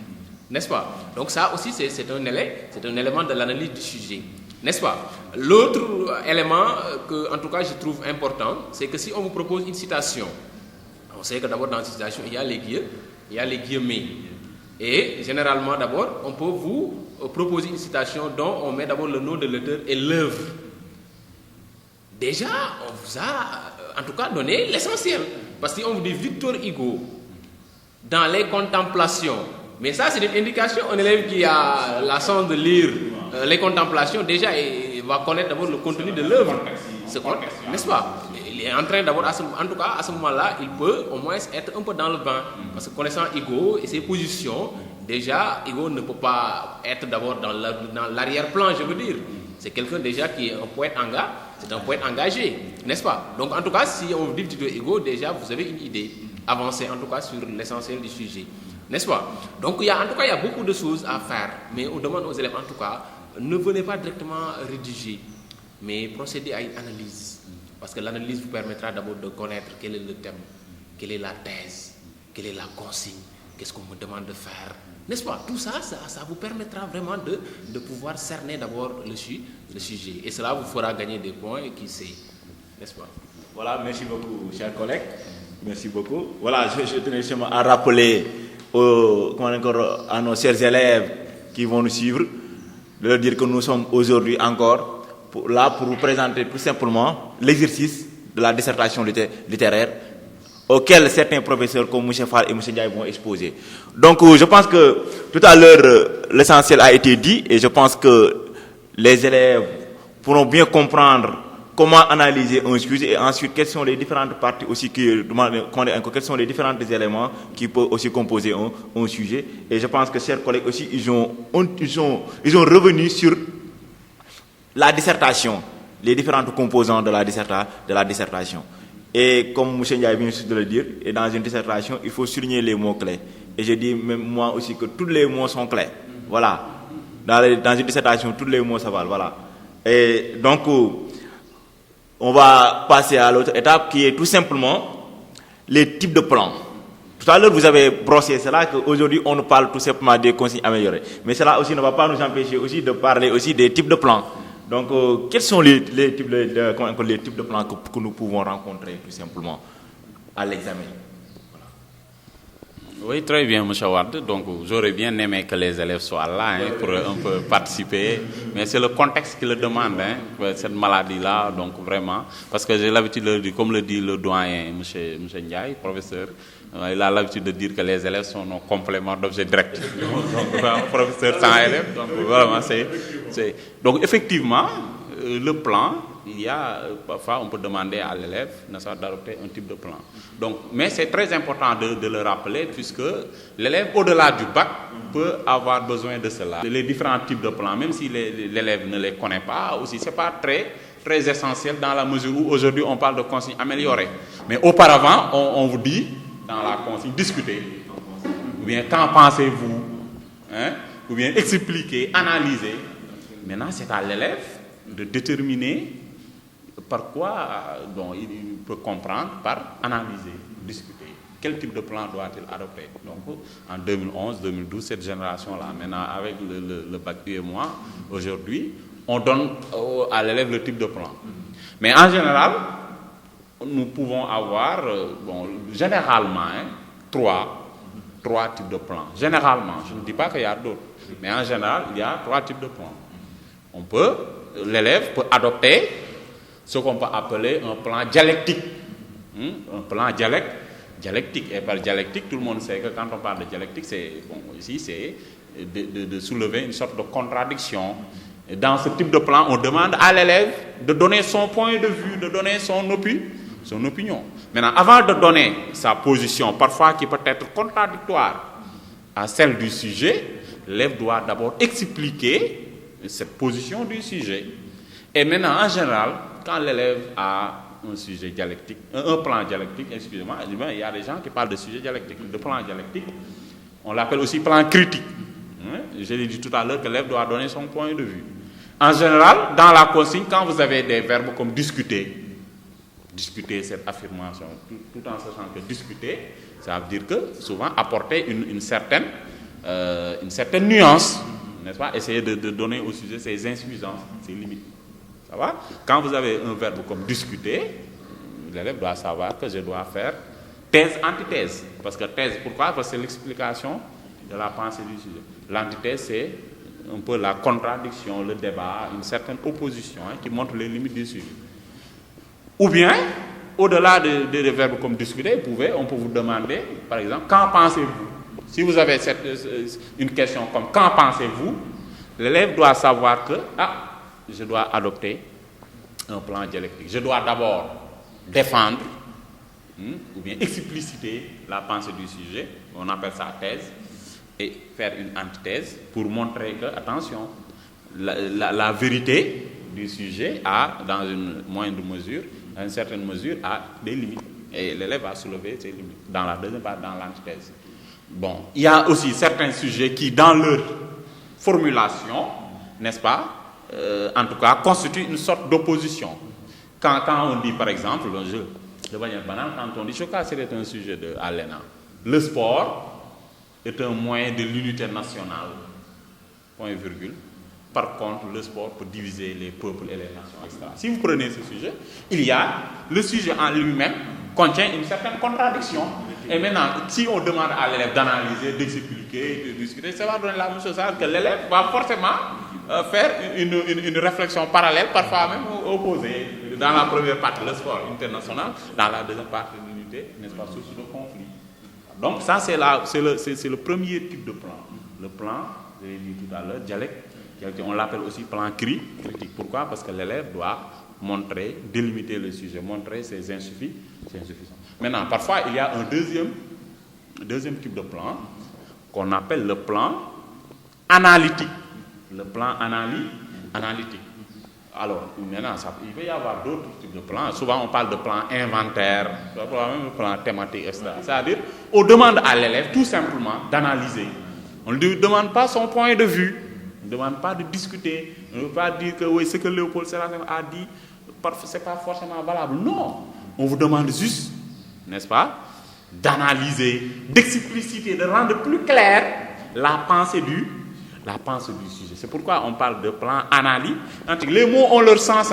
N'est-ce pas? Donc, ça aussi, c'est un élément de l'analyse du sujet. N'est-ce pas? L'autre élément que, en tout cas, je trouve important, c'est que si on vous propose une citation, on sait que d'abord dans une citation, il y a les guillemets. Et généralement, d'abord, on peut vous proposer une citation dont on met d'abord le nom de l'auteur et l'œuvre. Déjà, on vous a, en tout cas, donné l'essentiel. Parce qu'on vous dit Victor Hugo, dans les Contemplations. Mais ça, c'est une indication. Un élève qui a la chance de lire les Contemplations, déjà, il va connaître d'abord le contenu de l'œuvre. N'est-ce pas? Il est en train d'abord, en tout cas, à ce moment-là, il peut au moins être un peu dans le bain. Parce que connaissant Hugo et ses positions, déjà, Hugo ne peut pas être d'abord dans l'arrière-plan, je veux dire. C'est quelqu'un déjà qui est un poète engagé, n'est-ce pas? Donc, en tout cas, si on dit Victor Hugo, déjà, vous avez une idée avancée, en tout cas, sur l'essentiel du sujet. N'est-ce pas? Donc, il y a beaucoup de choses à faire. Mais on demande aux élèves, en tout cas, ne venez pas directement rédiger, mais procédez à une analyse. Parce que l'analyse vous permettra d'abord de connaître quel est le thème, quelle est la thèse, quelle est la consigne, qu'est-ce qu'on me demande de faire. N'est-ce pas? Tout ça, ça vous permettra vraiment de pouvoir cerner d'abord le sujet. Et cela vous fera gagner des points, qui sait. N'est-ce pas? Voilà, merci beaucoup, chers collègues. Merci beaucoup. Voilà, je tenais justement à rappeler à nos chers élèves qui vont nous suivre, de leur dire que nous sommes aujourd'hui encore là pour vous présenter tout simplement l'exercice de la dissertation littéraire auquel certains professeurs comme M. Fall et M. Ndiaye vont exposer. Donc je pense que tout à l'heure l'essentiel a été dit et je pense que les élèves pourront bien comprendre comment analyser un sujet et ensuite quelles sont les différentes parties aussi quels sont les différents éléments qui peuvent aussi composer un sujet. Et je pense que chers collègues aussi ils ont revenu sur la dissertation, les différentes composantes de la dissertation. Et comme M. Ndiaye vient de le dire, et dans une dissertation, il faut souligner les mots clés. Et je dis même moi aussi que tous les mots sont clés. Voilà. Dans une dissertation, tous les mots ça va. Voilà. Et donc, on va passer à l'autre étape qui est tout simplement les types de plans. Tout à l'heure, vous avez brossé cela, qu'aujourd'hui, on nous parle tout simplement des consignes améliorées. Mais cela aussi ne va pas nous empêcher aussi de parler aussi des types de plans. Donc, quels sont les types de plans que nous pouvons rencontrer tout simplement à l'examen? Oui, très bien, M. Ward. Donc, j'aurais bien aimé que les élèves soient là pour un peu participer. Mais c'est le contexte qui le demande, cette maladie-là. Donc, vraiment, parce que j'ai l'habitude de le dire, comme le dit le doyen, M. Ndiaye, professeur, Il a l'habitude de dire que les élèves sont nos compléments d'objet direct. Donc, professeur sans élève. Donc, vraiment, donc, effectivement, le plan, il y a, parfois, on peut demander à l'élève d'adopter un type de plan. Donc, mais c'est très important de le rappeler, puisque l'élève, au-delà du bac, peut avoir besoin de cela. Les différents types de plans, même si l'élève ne les connaît pas, aussi, c'est pas très essentiel dans la mesure où aujourd'hui on parle de consignes améliorées. Mais auparavant, on vous dit dans la consigne discuter, ou bien qu'en pensez-vous, hein, ou bien expliquer, analyser. Maintenant, c'est à l'élève de déterminer par quoi il peut comprendre par analyser, discuter. Quel type de plan doit-il adopter? Donc, en 2011, 2012, cette génération-là, maintenant avec le bac UMOA, aujourd'hui, on donne à l'élève le type de plan. Mais en général, nous pouvons avoir, généralement, trois types de plans. Généralement, je ne dis pas qu'il y a d'autres, mais en général, il y a 3 types de plans. L'élève peut adopter ce qu'on peut appeler un plan dialectique. Un plan dialectique. Et par dialectique, tout le monde sait que quand on parle de dialectique, ici, c'est de soulever une sorte de contradiction. Et dans ce type de plan, on demande à l'élève de donner son point de vue, de donner son opinion. Maintenant, avant de donner sa position, parfois qui peut être contradictoire à celle du sujet, l'élève doit d'abord expliquer cette position du sujet. Et maintenant, en général, quand l'élève a un sujet dialectique, un plan dialectique, excusez-moi, il y a des gens qui parlent de sujet dialectique. De plan dialectique, on l'appelle aussi plan critique. Je l'ai dit tout à l'heure que l'élève doit donner son point de vue. En général, dans la consigne, quand vous avez des verbes comme discuter cette affirmation, tout en sachant que discuter, ça veut dire que souvent apporter une certaine nuance, n'est-ce pas? Essayer de donner au sujet ses insuffisances, ses limites. Ça va? Quand vous avez un verbe comme discuter, l'élève doit savoir que je dois faire thèse, antithèse. Parce que thèse, pourquoi? Parce que c'est l'explication de la pensée du sujet. L'antithèse, c'est un peu la contradiction, le débat, une certaine opposition qui montre les limites du sujet. Ou bien, au-delà des verbes comme discuter, on peut vous demander, par exemple, qu'en pensez-vous? Si vous avez une question comme qu'en pensez-vous, l'élève doit savoir que je dois adopter un plan dialectique. Je dois d'abord défendre ou bien expliciter la pensée du sujet, on appelle ça thèse, et faire une antithèse pour montrer que, attention, la vérité du sujet a, dans une moindre mesure, dans une certaine mesure, a des limites. Et l'élève va soulever ces limites. Dans la deuxième part, dans l'antithèse. Bon, il y a aussi certains sujets qui, dans leur formulation, n'est-ce pas, en tout cas, constituent une sorte d'opposition. Quand on dit, par exemple, de manière banale, quand on dit, je crois que c'est un sujet à l'ENA, le sport est un moyen de l'unité nationale, point virgule. Par contre, le sport peut diviser les peuples et les nations, etc. Si vous prenez ce sujet, le sujet en lui-même contient une certaine contradiction. Et maintenant, si on demande à l'élève d'analyser, d'expliquer, de discuter, ça va donner la même chose, que l'élève va forcément faire une réflexion parallèle, parfois même opposée. Dans la première partie, le sport international, dans la deuxième partie, l'unité, n'est-ce pas, source de conflit. Donc ça, c'est le premier type de plan. Le plan, je l'ai dit tout à l'heure, dialecte, on l'appelle aussi plan critique. Pourquoi? Parce que l'élève doit montrer, délimiter le sujet, montrer ses insuffisances. Maintenant, parfois, il y a un deuxième type de plan qu'on appelle le plan analytique. Le plan analytique. Alors, maintenant, il peut y avoir d'autres types de plans. Souvent, on parle de plan inventaire, même plan thématique, etc. C'est-à-dire, on demande à l'élève tout simplement d'analyser. On ne lui demande pas son point de vue. On ne demande pas de discuter. On ne veut pas dire que oui, ce que Léopold Sédar a dit, ce n'est pas forcément valable. Non. On vous demande juste, n'est-ce pas, d'analyser, d'expliciter, de rendre plus clair la pensée du sujet. C'est pourquoi on parle de plan analytique. Les mots ont leur sens.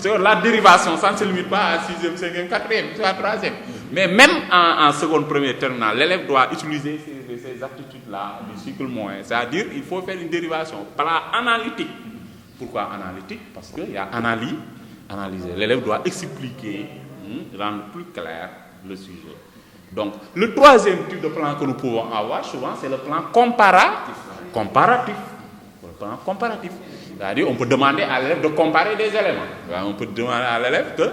La dérivation, ça ne se limite pas à 6e, 5e, 4e, à 3e. Mais même en seconde, première, terminale, l'élève doit utiliser ces aptitudes-là du cycle moyen. C'est-à-dire qu'il faut faire une dérivation. Plan analytique. Pourquoi analytique? Parce qu'il y a analyser. L'élève doit expliquer, rendre plus clair le sujet. Donc, le troisième type de plan que nous pouvons avoir, souvent, c'est le plan comparatif. Le plan comparatif. C'est-à-dire, on peut demander à l'élève de comparer des éléments. On peut demander à l'élève que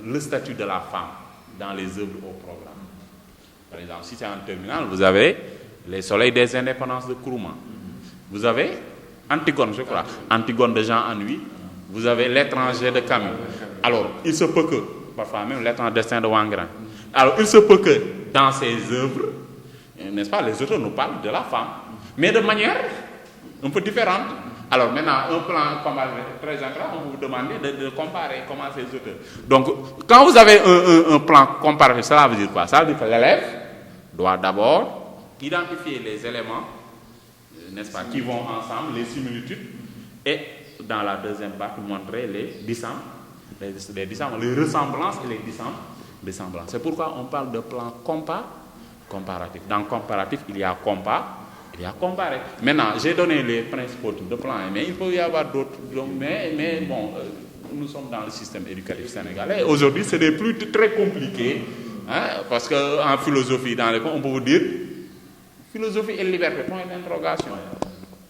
le statut de la femme dans les œuvres au programme. Par exemple, si c'est en terminale, vous avez les soleils des indépendances de Kourouman. Vous avez Antigone, je crois. Antigone de Jean Anouilh. Vous avez l'étranger de Camus. Alors, il se peut que, parfois même l'étrange destin de Wangram. Alors, il se peut que dans ces œuvres, n'est-ce pas, les auteurs nous parlent de la femme, mais de manière un peu différente. Alors maintenant, un plan comparatif très intéressant, on vous demande de comparer comment ces auteurs. Donc, quand vous avez un plan comparatif, cela veut dire quoi? Ça veut dire que l'élève doit d'abord identifier les éléments, n'est-ce pas, qui vont ensemble, les similitudes, et dans la deuxième partie, montrer les ressemblances et les dissemblances. C'est pourquoi on parle de plan comparatif. Dans comparatif, il y a il y a comparé. Maintenant, j'ai donné les principaux types de plans, mais il peut y avoir d'autres. Mais bon, nous sommes dans le système éducatif sénégalais. Aujourd'hui, c'est des plus très compliqués, hein, parce qu'en philosophie, dans les cours, on peut vous dire philosophie et liberté, point d'interrogation.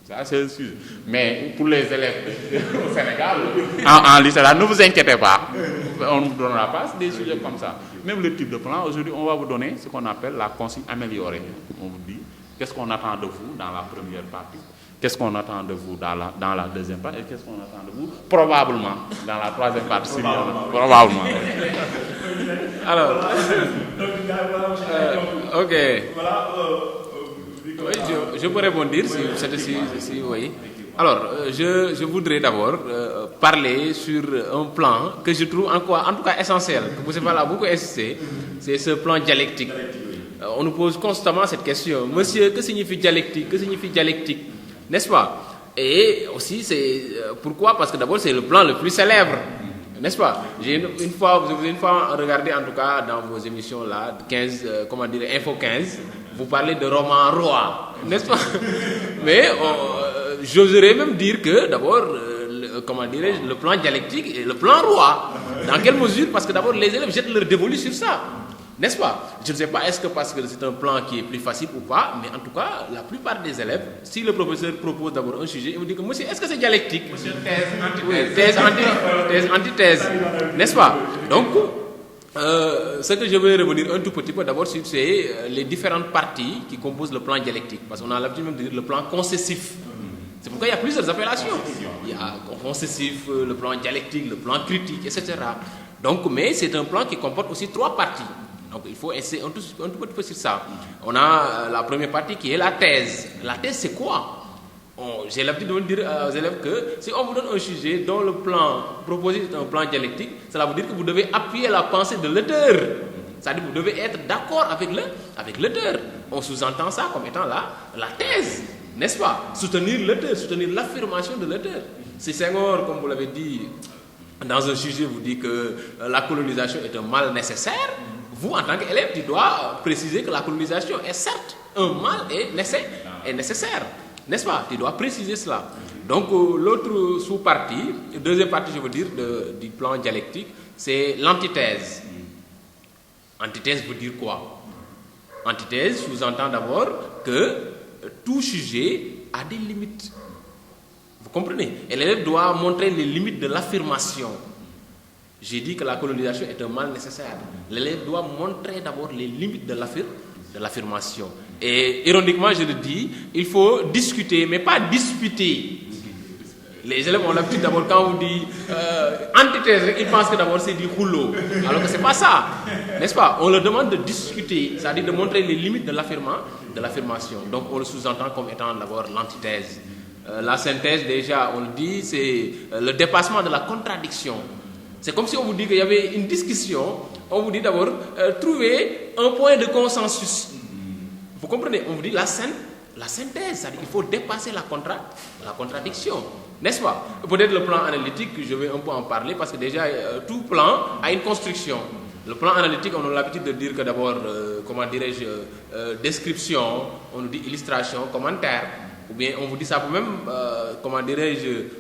Ça, c'est le sujet. Mais pour les élèves au Sénégal, en lycée, là, ne vous inquiétez pas. On ne vous donnera pas des sujets comme ça. Même le type de plan, aujourd'hui, on va vous donner ce qu'on appelle la consigne améliorée. On vous dit qu'est-ce qu'on attend de vous dans la première partie, qu'est-ce qu'on attend de vous dans la deuxième partie, et qu'est-ce qu'on attend de vous probablement dans la troisième partie. Probablement. Alors, ok. Oui, je peux répondre si oui. Alors, je voudrais d'abord parler sur un plan que je trouve en tout cas essentiel, que vous avez beaucoup insisté, c'est ce plan dialectique. On nous pose constamment cette question. Monsieur, que signifie dialectique? Que signifie dialectique? N'est-ce pas? Et aussi, c'est pourquoi? Parce que d'abord, c'est le plan le plus célèbre. N'est-ce pas? Vous avez une fois regardé, en tout cas, dans vos émissions là, 15, Info 15, vous parlez de roman roi. N'est-ce pas? Mais j'oserais même dire que, d'abord, le plan dialectique est le plan roi. Dans quelle mesure? Parce que d'abord, les élèves jettent leur dévolu sur ça. N'est-ce pas? Je ne sais pas, est-ce que parce que c'est un plan qui est plus facile ou pas, mais en tout cas, la plupart des élèves, si le professeur propose d'abord un sujet, il vous dit que monsieur, est-ce que c'est dialectique? Monsieur, thèse, antithèse, n'est-ce pas? Donc, ce que je vais revenir un tout petit peu d'abord sur les différentes parties qui composent le plan dialectique, parce qu'on a l'habitude même de dire le plan concessif. C'est pourquoi il y a plusieurs appellations. Il y a concessif, le plan dialectique, le plan critique, etc. Donc, mais c'est un plan qui comporte aussi 3 parties. Donc il faut essayer un tout petit peu sur ça. On a la première partie qui est la thèse. La thèse, c'est quoi? J'ai l'habitude de dire aux élèves que si on vous donne un sujet dont le plan proposé est un plan dialectique, cela veut dire que vous devez appuyer la pensée de l'auteur. C'est-à-dire que vous devez être d'accord avec l'auteur. On sous-entend ça comme étant la thèse, n'est-ce pas? Soutenir l'auteur, soutenir l'affirmation de l'auteur. Si Senghor, comme vous l'avez dit, dans un sujet vous dit que la colonisation est un mal nécessaire, vous, en tant qu'élève, tu dois préciser que la colonisation est certes un mal et nécessaire. N'est-ce pas? Tu dois préciser cela. Donc, l'autre sous-partie, deuxième partie, je veux dire, du plan dialectique, c'est l'antithèse. Antithèse veut dire quoi? Antithèse sous-entend d'abord que tout sujet a des limites. Vous comprenez? Et l'élève doit montrer les limites de l'affirmation. J'ai dit que la colonisation est un mal nécessaire. L'élève doit montrer d'abord les limites de l'affirmation. Et ironiquement, je le dis, il faut discuter, mais pas disputer. Les élèves ont l'habitude d'abord, quand on dit antithèse, ils pensent que d'abord c'est du rouleau. Alors que ce n'est pas ça. N'est-ce pas? On leur demande de discuter, c'est-à-dire de montrer les limites de l'affirmation. Donc on le sous-entend comme étant d'abord l'antithèse. La synthèse, déjà, on le dit, c'est le dépassement de la contradiction. C'est comme si on vous dit qu'il y avait une discussion, on vous dit d'abord, trouver un point de consensus. Vous comprenez? On vous dit la synthèse, c'est-à-dire qu'il faut dépasser la contradiction. N'est-ce pas? Peut-être le plan analytique, je vais un peu en parler, parce que déjà, tout plan a une construction. Le plan analytique, on a l'habitude de dire que d'abord, description, on nous dit illustration, commentaire. Ou bien on vous dit ça pour même,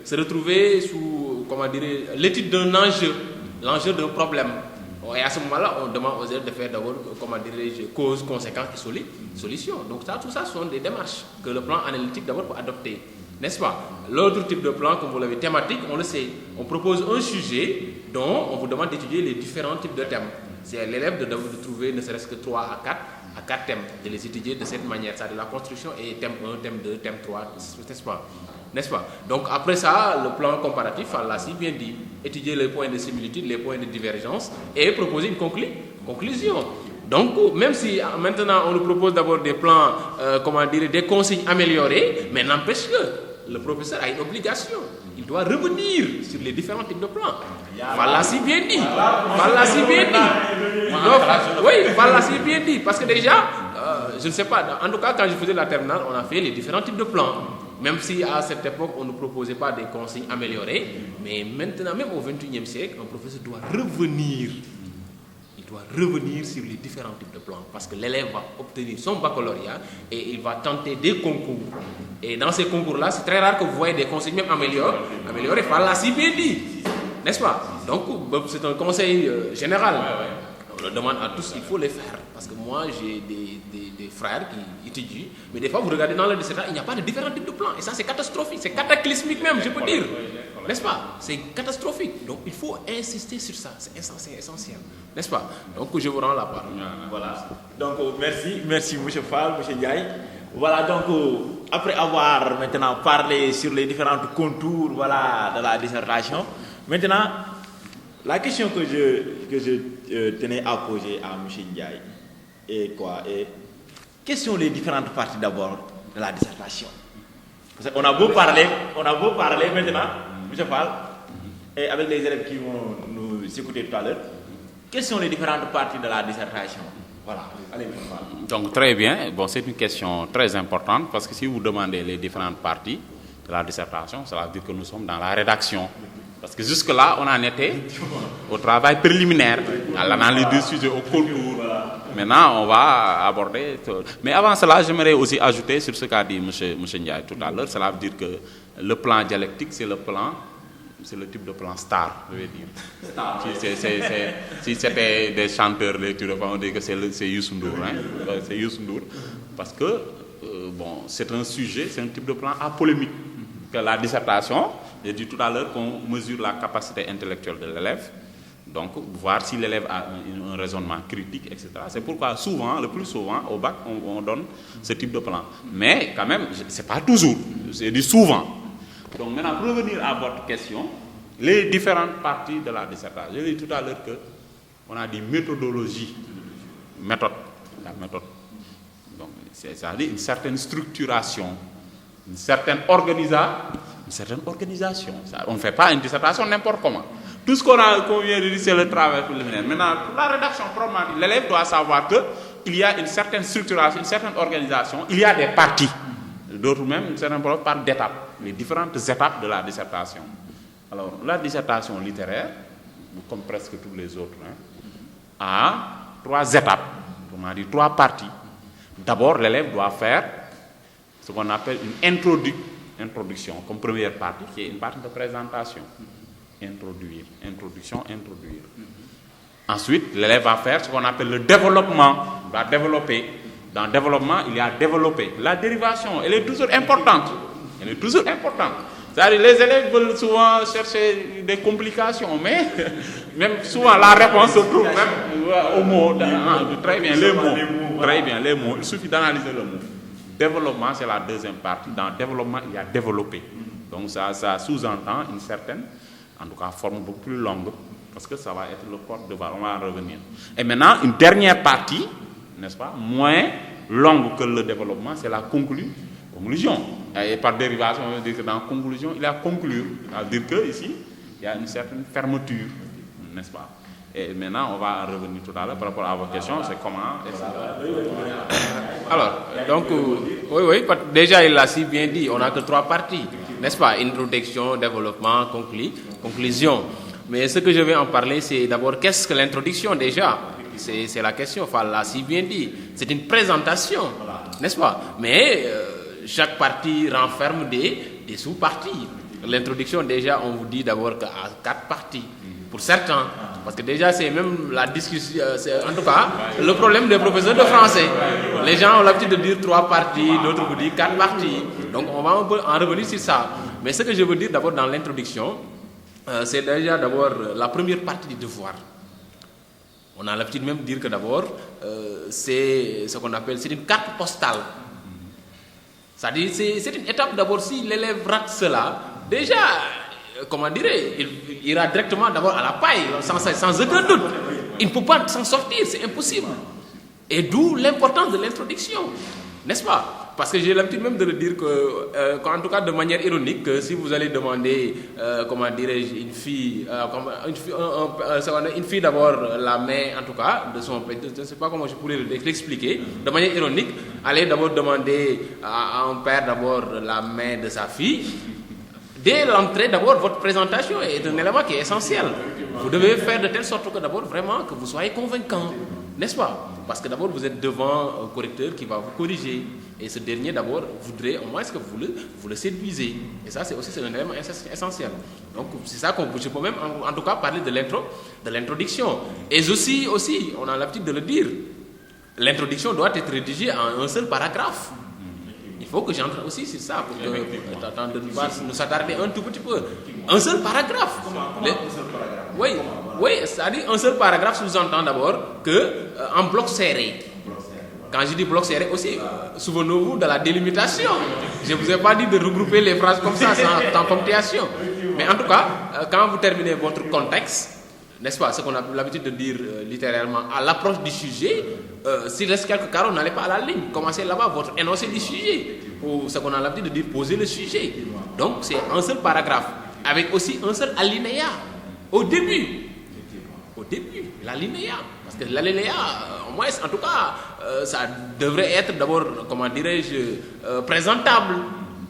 se retrouver sous, l'étude d'un enjeu, l'enjeu d'un problème. Bon, et à ce moment-là, on demande aux élèves de faire d'abord, comment dirais-je, cause, conséquence et solution. Donc tout ça sont des démarches que le plan analytique d'abord peut adopter. N'est-ce pas? L'autre type de plan, comme vous l'avez thématique, on le sait. On propose un sujet dont on vous demande d'étudier les différents types de thèmes. C'est à l'élève de trouver ne serait-ce que 3 à 4 thèmes, de les étudier de cette manière. Ça, de la construction et thème 1, thème 2, thème 3, n'est-ce pas? Donc après ça, le plan comparatif, on l'a si bien dit, étudier les points de similitude, les points de divergence et proposer une conclusion. Donc, même si maintenant on nous propose d'abord des plans, des consignes améliorées, mais n'empêche que le professeur a une obligation. Il doit revenir sur les différents types de plans. Voilà si bien dit. Voilà si bien dit. Oui, voilà si bien dit. Parce que déjà, je ne sais pas, en tout cas quand je faisais la terminale, on a fait les différents types de plans. Même si à cette époque, on ne proposait pas des consignes améliorées, mais maintenant, même au XXIe siècle, un professeur doit revenir. Il doit revenir sur les différents types de plans parce que l'élève va obtenir son baccalauréat et il va tenter des concours. Et dans ces concours-là, c'est très rare que vous voyez des consignes même améliorées. Voilà, si bien dit. N'est-ce pas? Donc, c'est un conseil général. On le demande à tous, il faut les faire. Parce que moi, j'ai des frères qui étudient, mais des fois, vous regardez dans le dissertation, il n'y a pas de différents types de plans. Et ça, c'est catastrophique, c'est cataclysmique même, je peux dire. N'est-ce pas? C'est catastrophique. Donc, il faut insister sur ça. C'est essentiel. N'est-ce pas? Donc, je vous rends la parole. Voilà. Donc, merci, M. Fall, M. Ndiaye. Voilà, donc, après avoir maintenant parlé sur les différents contours de la dissertation, maintenant, la question que je tenais à poser à M. Ndiaye est quoi? Quelles sont les différentes parties d'abord de la dissertation? Parce qu'on a beau parler maintenant, M. Fall, et avec les élèves qui vont nous écouter tout à l'heure, quelles sont les différentes parties de la dissertation? Voilà, allez, M. Fall. Donc très bien, bon, c'est une question très importante parce que si vous demandez les différentes parties de la dissertation, cela veut dire que nous sommes dans la rédaction. Parce que jusque-là, on en était au travail préliminaire, à l'analyse du sujet, au concours. Maintenant, on va aborder... Mais avant cela, j'aimerais aussi ajouter sur ce qu'a dit M. Ndiaye tout à l'heure. Cela veut dire que le plan dialectique, c'est le type de plan star, je vais dire. Si c'était des chanteurs, on dit que c'est Youssou Ndour. Hein? C'est Youssou Ndour. Parce que, c'est un sujet, c'est un type de plan apolémique. Que la dissertation, j'ai dit tout à l'heure qu'on mesure la capacité intellectuelle de l'élève, donc voir si l'élève a un raisonnement critique, etc. C'est pourquoi le plus souvent, au bac, on donne ce type de plan. Mais quand même, c'est pas toujours, c'est du souvent. Donc maintenant, pour revenir à votre question, les différentes parties de la dissertation, j'ai dit tout à l'heure qu'on a dit méthodologie, la méthode. Donc, c'est-à-dire une certaine structuration, une certaine organisation. On ne fait pas une dissertation n'importe comment. Tout ce qu'on vient de dire, c'est le travail préliminaire. Maintenant, pour la rédaction proprement, l'élève doit savoir qu'il y a une certaine structuration, une certaine organisation, il y a des parties. D'autres même, une certaine part d'étapes, les différentes étapes de la dissertation. Alors, la dissertation littéraire, comme presque tous les autres, a 3 étapes, on a dit 3 parties. D'abord, l'élève doit faire ce qu'on appelle une introduction, comme première partie, qui est une partie de présentation. Introduire. Ensuite, l'élève va faire ce qu'on appelle le développement. Il va développer. Dans le développement, il y a développé. La dérivation, elle est toujours importante. C'est-à-dire, les élèves veulent souvent chercher des complications, mais même souvent la réponse se trouve même au mot. Très bien, les mots. Il suffit d'analyser le mot. Développement, c'est la deuxième partie. Dans le développement, il y a développé. Donc ça sous-entend une certaine, en tout cas, forme beaucoup plus longue, parce que ça va être le porte-de-voix. On va en revenir. Et maintenant, une dernière partie, n'est-ce pas, moins longue que le développement, c'est la conclusion. Et par dérivation, on veut dire que dans la conclusion, il y a conclure. C'est-à-dire qu'ici, il y a une certaine fermeture, n'est-ce pas? Et maintenant, on va en revenir tout à l'heure par rapport à vos questions, c'est comment... Alors, donc, oui, déjà il l'a si bien dit, on n'a que 3 parties, n'est-ce pas? Introduction, développement, conclusion. Mais ce que je vais en parler, c'est d'abord, qu'est-ce que l'introduction déjà? C'est la question, Fall l'a si bien dit. C'est une présentation, n'est-ce pas? Mais chaque partie renferme des sous-parties. L'introduction, déjà, on vous dit d'abord qu'à 4 parties. Pour certains, parce que déjà c'est même la discussion, c'est en tout cas le problème des professeurs de français. Les gens ont l'habitude de dire 3 parties, d'autres vous disent 4 parties. Donc on va un peu en revenir sur ça. Mais ce que je veux dire d'abord dans l'introduction, c'est déjà d'abord la première partie du devoir. On a l'habitude même de dire que d'abord, c'est ce qu'on appelle, c'est une carte postale. C'est-à-dire, c'est une étape d'abord, si l'élève rate cela, déjà, comment dirais il ira directement d'abord à la paille, sans aucun doute. Il ne peut pas s'en sortir, c'est impossible. Et d'où l'importance de l'introduction, n'est-ce pas? Parce que j'ai l'habitude même de le dire en tout cas de manière ironique, que si vous allez demander, comment dirais-je, une fille d'abord la main, en tout cas, de son père, je ne sais pas comment je pourrais l'expliquer, de manière ironique, allez d'abord demander à un père d'abord la main de sa fille. Dès l'entrée, d'abord, votre présentation est un élément qui est essentiel. Vous devez faire de telle sorte que d'abord, vraiment, que vous soyez convaincant, n'est-ce pas? Parce que d'abord, vous êtes devant un correcteur qui va vous corriger. Et ce dernier, d'abord, voudrait au moins que vous le séduisez. Et ça, c'est un élément essentiel. Donc, c'est ça je peux même, en tout cas, parler de l'introduction. Et aussi, on a l'habitude de le dire, l'introduction doit être rédigée en un seul paragraphe. Il faut que j'entre aussi sur ça pour que nous s'attarder un tout petit peu. Un seul paragraphe. Oui, c'est-à-dire un seul paragraphe sous-entend d'abord en bloc serré. Quand je dis bloc serré aussi, souvenez-vous de la délimitation. Je ne vous ai pas dit de regrouper les phrases comme ça, sans ponctuation. Mais en tout cas, quand vous terminez votre contexte, n'est-ce pas, ce qu'on a l'habitude de dire littéralement, à l'approche du sujet, s'il reste quelques carreaux, n'allez pas à la ligne. Commencez là-bas votre énoncé du sujet. Ou ce qu'on a l'habitude de dire, poser le sujet. Donc, c'est un seul paragraphe, avec aussi un seul alinéa. Au début, l'alinéa. Parce que l'alinéa, au moins, en tout cas, ça devrait être d'abord, comment dirais-je, présentable.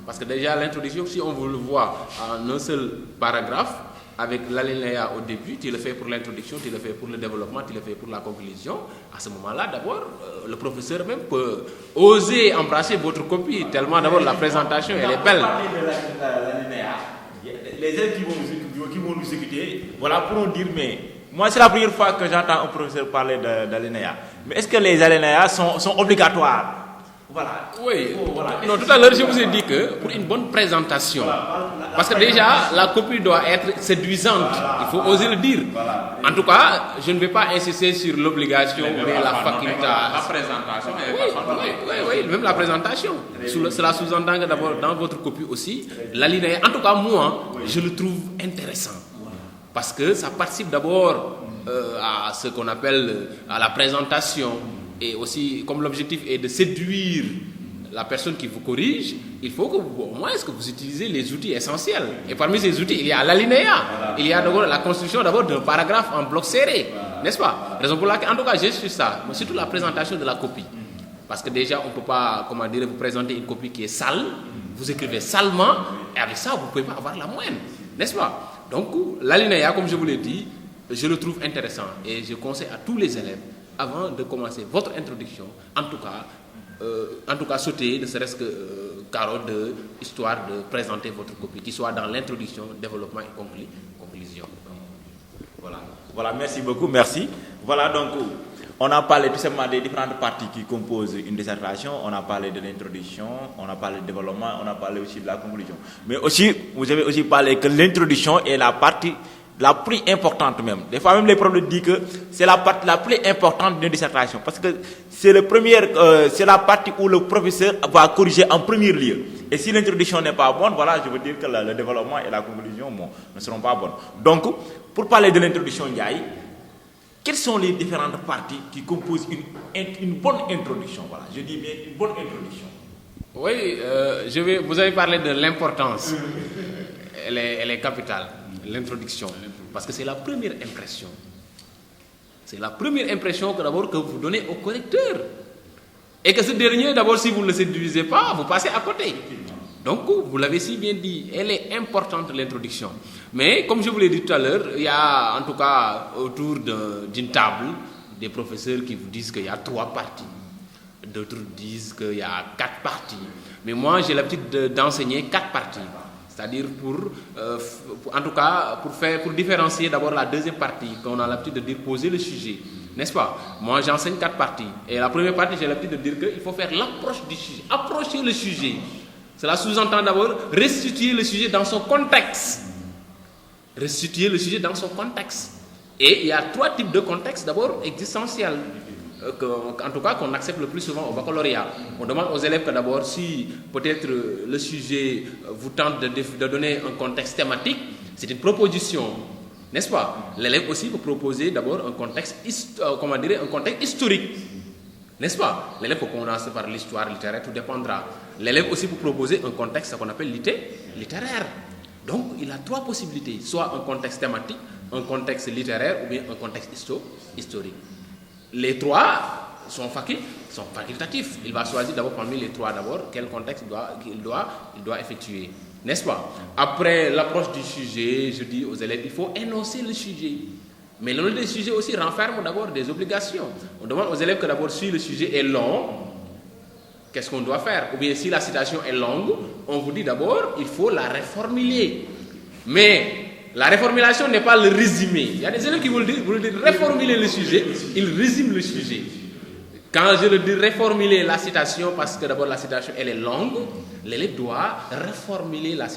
Parce que déjà, l'introduction, si on vous le voit en un seul paragraphe, avec l'alinéa au début, tu le fais pour l'introduction, tu le fais pour le développement, tu le fais pour la conclusion. À ce moment-là, d'abord, le professeur même peut oser embrasser votre copie, tellement d'abord la présentation, elle est belle. Les élèves qui vont nous écouter, voilà, pourront dire, mais moi, c'est la première fois que j'entends un professeur parler d'alinéa. Mais est-ce que les alinéas sont obligatoires? Voilà. Oui. Non, tout à l'heure, je vous ai dit que pour une bonne présentation, parce que déjà, la copie doit être séduisante. Il faut oser le dire. En tout cas, je ne vais pas insister sur l'obligation, mais la faculté. La présentation. Oui, même la présentation. Cela sous-entend que d'abord, dans votre copie aussi, l'alinéa, en tout cas, moi, je le trouve intéressant. Parce que ça participe d'abord à ce qu'on appelle à la présentation. Et aussi, comme l'objectif est de séduire la personne qui vous corrige, il faut que au moins que vous utilisez les outils essentiels. Et parmi ces outils, il y a l'alinéa. Il y a d'abord la construction d'abord d'un paragraphe en bloc serré. N'est-ce pas? Raison pour laquelle, en tout cas, j'ai su ça. Mais surtout la présentation de la copie. Parce que déjà, on ne peut pas, comment dire, vous présenter une copie qui est sale. Vous écrivez salement. Et avec ça, vous ne pouvez pas avoir la moyenne. N'est-ce pas? Donc, l'alinéa, comme je vous l'ai dit, je le trouve intéressant. Et je conseille à tous les élèves, avant de commencer votre introduction, en tout cas sauter, ne serait-ce que carreau de histoire de présenter votre copie, qui soit dans l'introduction, développement et conclusion. Voilà, merci beaucoup, merci. Voilà, donc, on a parlé tout simplement des différentes parties qui composent une dissertation, on a parlé de l'introduction, on a parlé du développement, on a parlé aussi de la conclusion. Mais aussi, vous avez aussi parlé que l'introduction est la partie la plus importante même. Des fois même les profs disent que c'est la partie la plus importante d'une dissertation parce que c'est c'est la partie où le professeur va corriger en premier lieu. Et si l'introduction n'est pas bonne, voilà, je veux dire que le développement et la conclusion ne seront pas bonnes. Donc, pour parler de l'introduction, Ndiaye, quelles sont les différentes parties qui composent une bonne introduction? Voilà, je dis bien une bonne introduction. Oui, vous avez parlé de l'importance. Elle est capitale. L'introduction, parce que c'est la première impression. C'est la première impression que vous donnez au correcteur. Et que ce dernier, d'abord, si vous ne le séduisez pas, vous passez à côté. Donc, vous l'avez si bien dit, elle est importante, l'introduction. Mais, comme je vous l'ai dit tout à l'heure, il y a, en tout cas, autour d'une table, des professeurs qui vous disent qu'il y a 3 parties. D'autres disent qu'il y a 4 parties. Mais moi, j'ai l'habitude d'enseigner 4 parties. C'est-à-dire en tout cas, pour différencier d'abord la deuxième partie, qu'on a l'habitude de dire poser le sujet. N'est-ce pas? Moi, j'enseigne 4 parties. Et la première partie, j'ai l'habitude de dire qu'il faut faire l'approche du sujet. Approcher le sujet. Cela sous-entend d'abord restituer le sujet dans son contexte. Restituer le sujet dans son contexte. Et il y a 3 types de contextes d'abord existentiels. En tout cas, qu'on accepte le plus souvent au baccalauréat. On demande aux élèves que d'abord, si peut-être le sujet vous tente de donner un contexte thématique, c'est une proposition. N'est-ce pas? L'élève aussi peut proposer d'abord un contexte, un contexte historique. N'est-ce pas? L'élève peut commencer par l'histoire littéraire, tout dépendra. L'élève aussi peut proposer un contexte qu'on appelle littéraire. Donc, il a 3 possibilités. Soit un contexte thématique, un contexte littéraire ou bien un contexte historique. Les 3 sont facultatifs. Il va choisir d'abord parmi les 3 d'abord quel contexte il doit effectuer. N'est-ce pas? Après l'approche du sujet, je dis aux élèves, il faut énoncer le sujet. Mais le sujet aussi renferme d'abord des obligations. On demande aux élèves que d'abord, si le sujet est long, qu'est-ce qu'on doit faire? Ou bien si la citation est longue, on vous dit d'abord, il faut la reformuler. Mais la reformulation n'est pas le résumé. Il y a des élèves qui vous le disent reformuler le sujet, ils résument le sujet. Quand je le dis reformuler la citation, parce que d'abord la citation elle est longue, l'élève doit reformuler la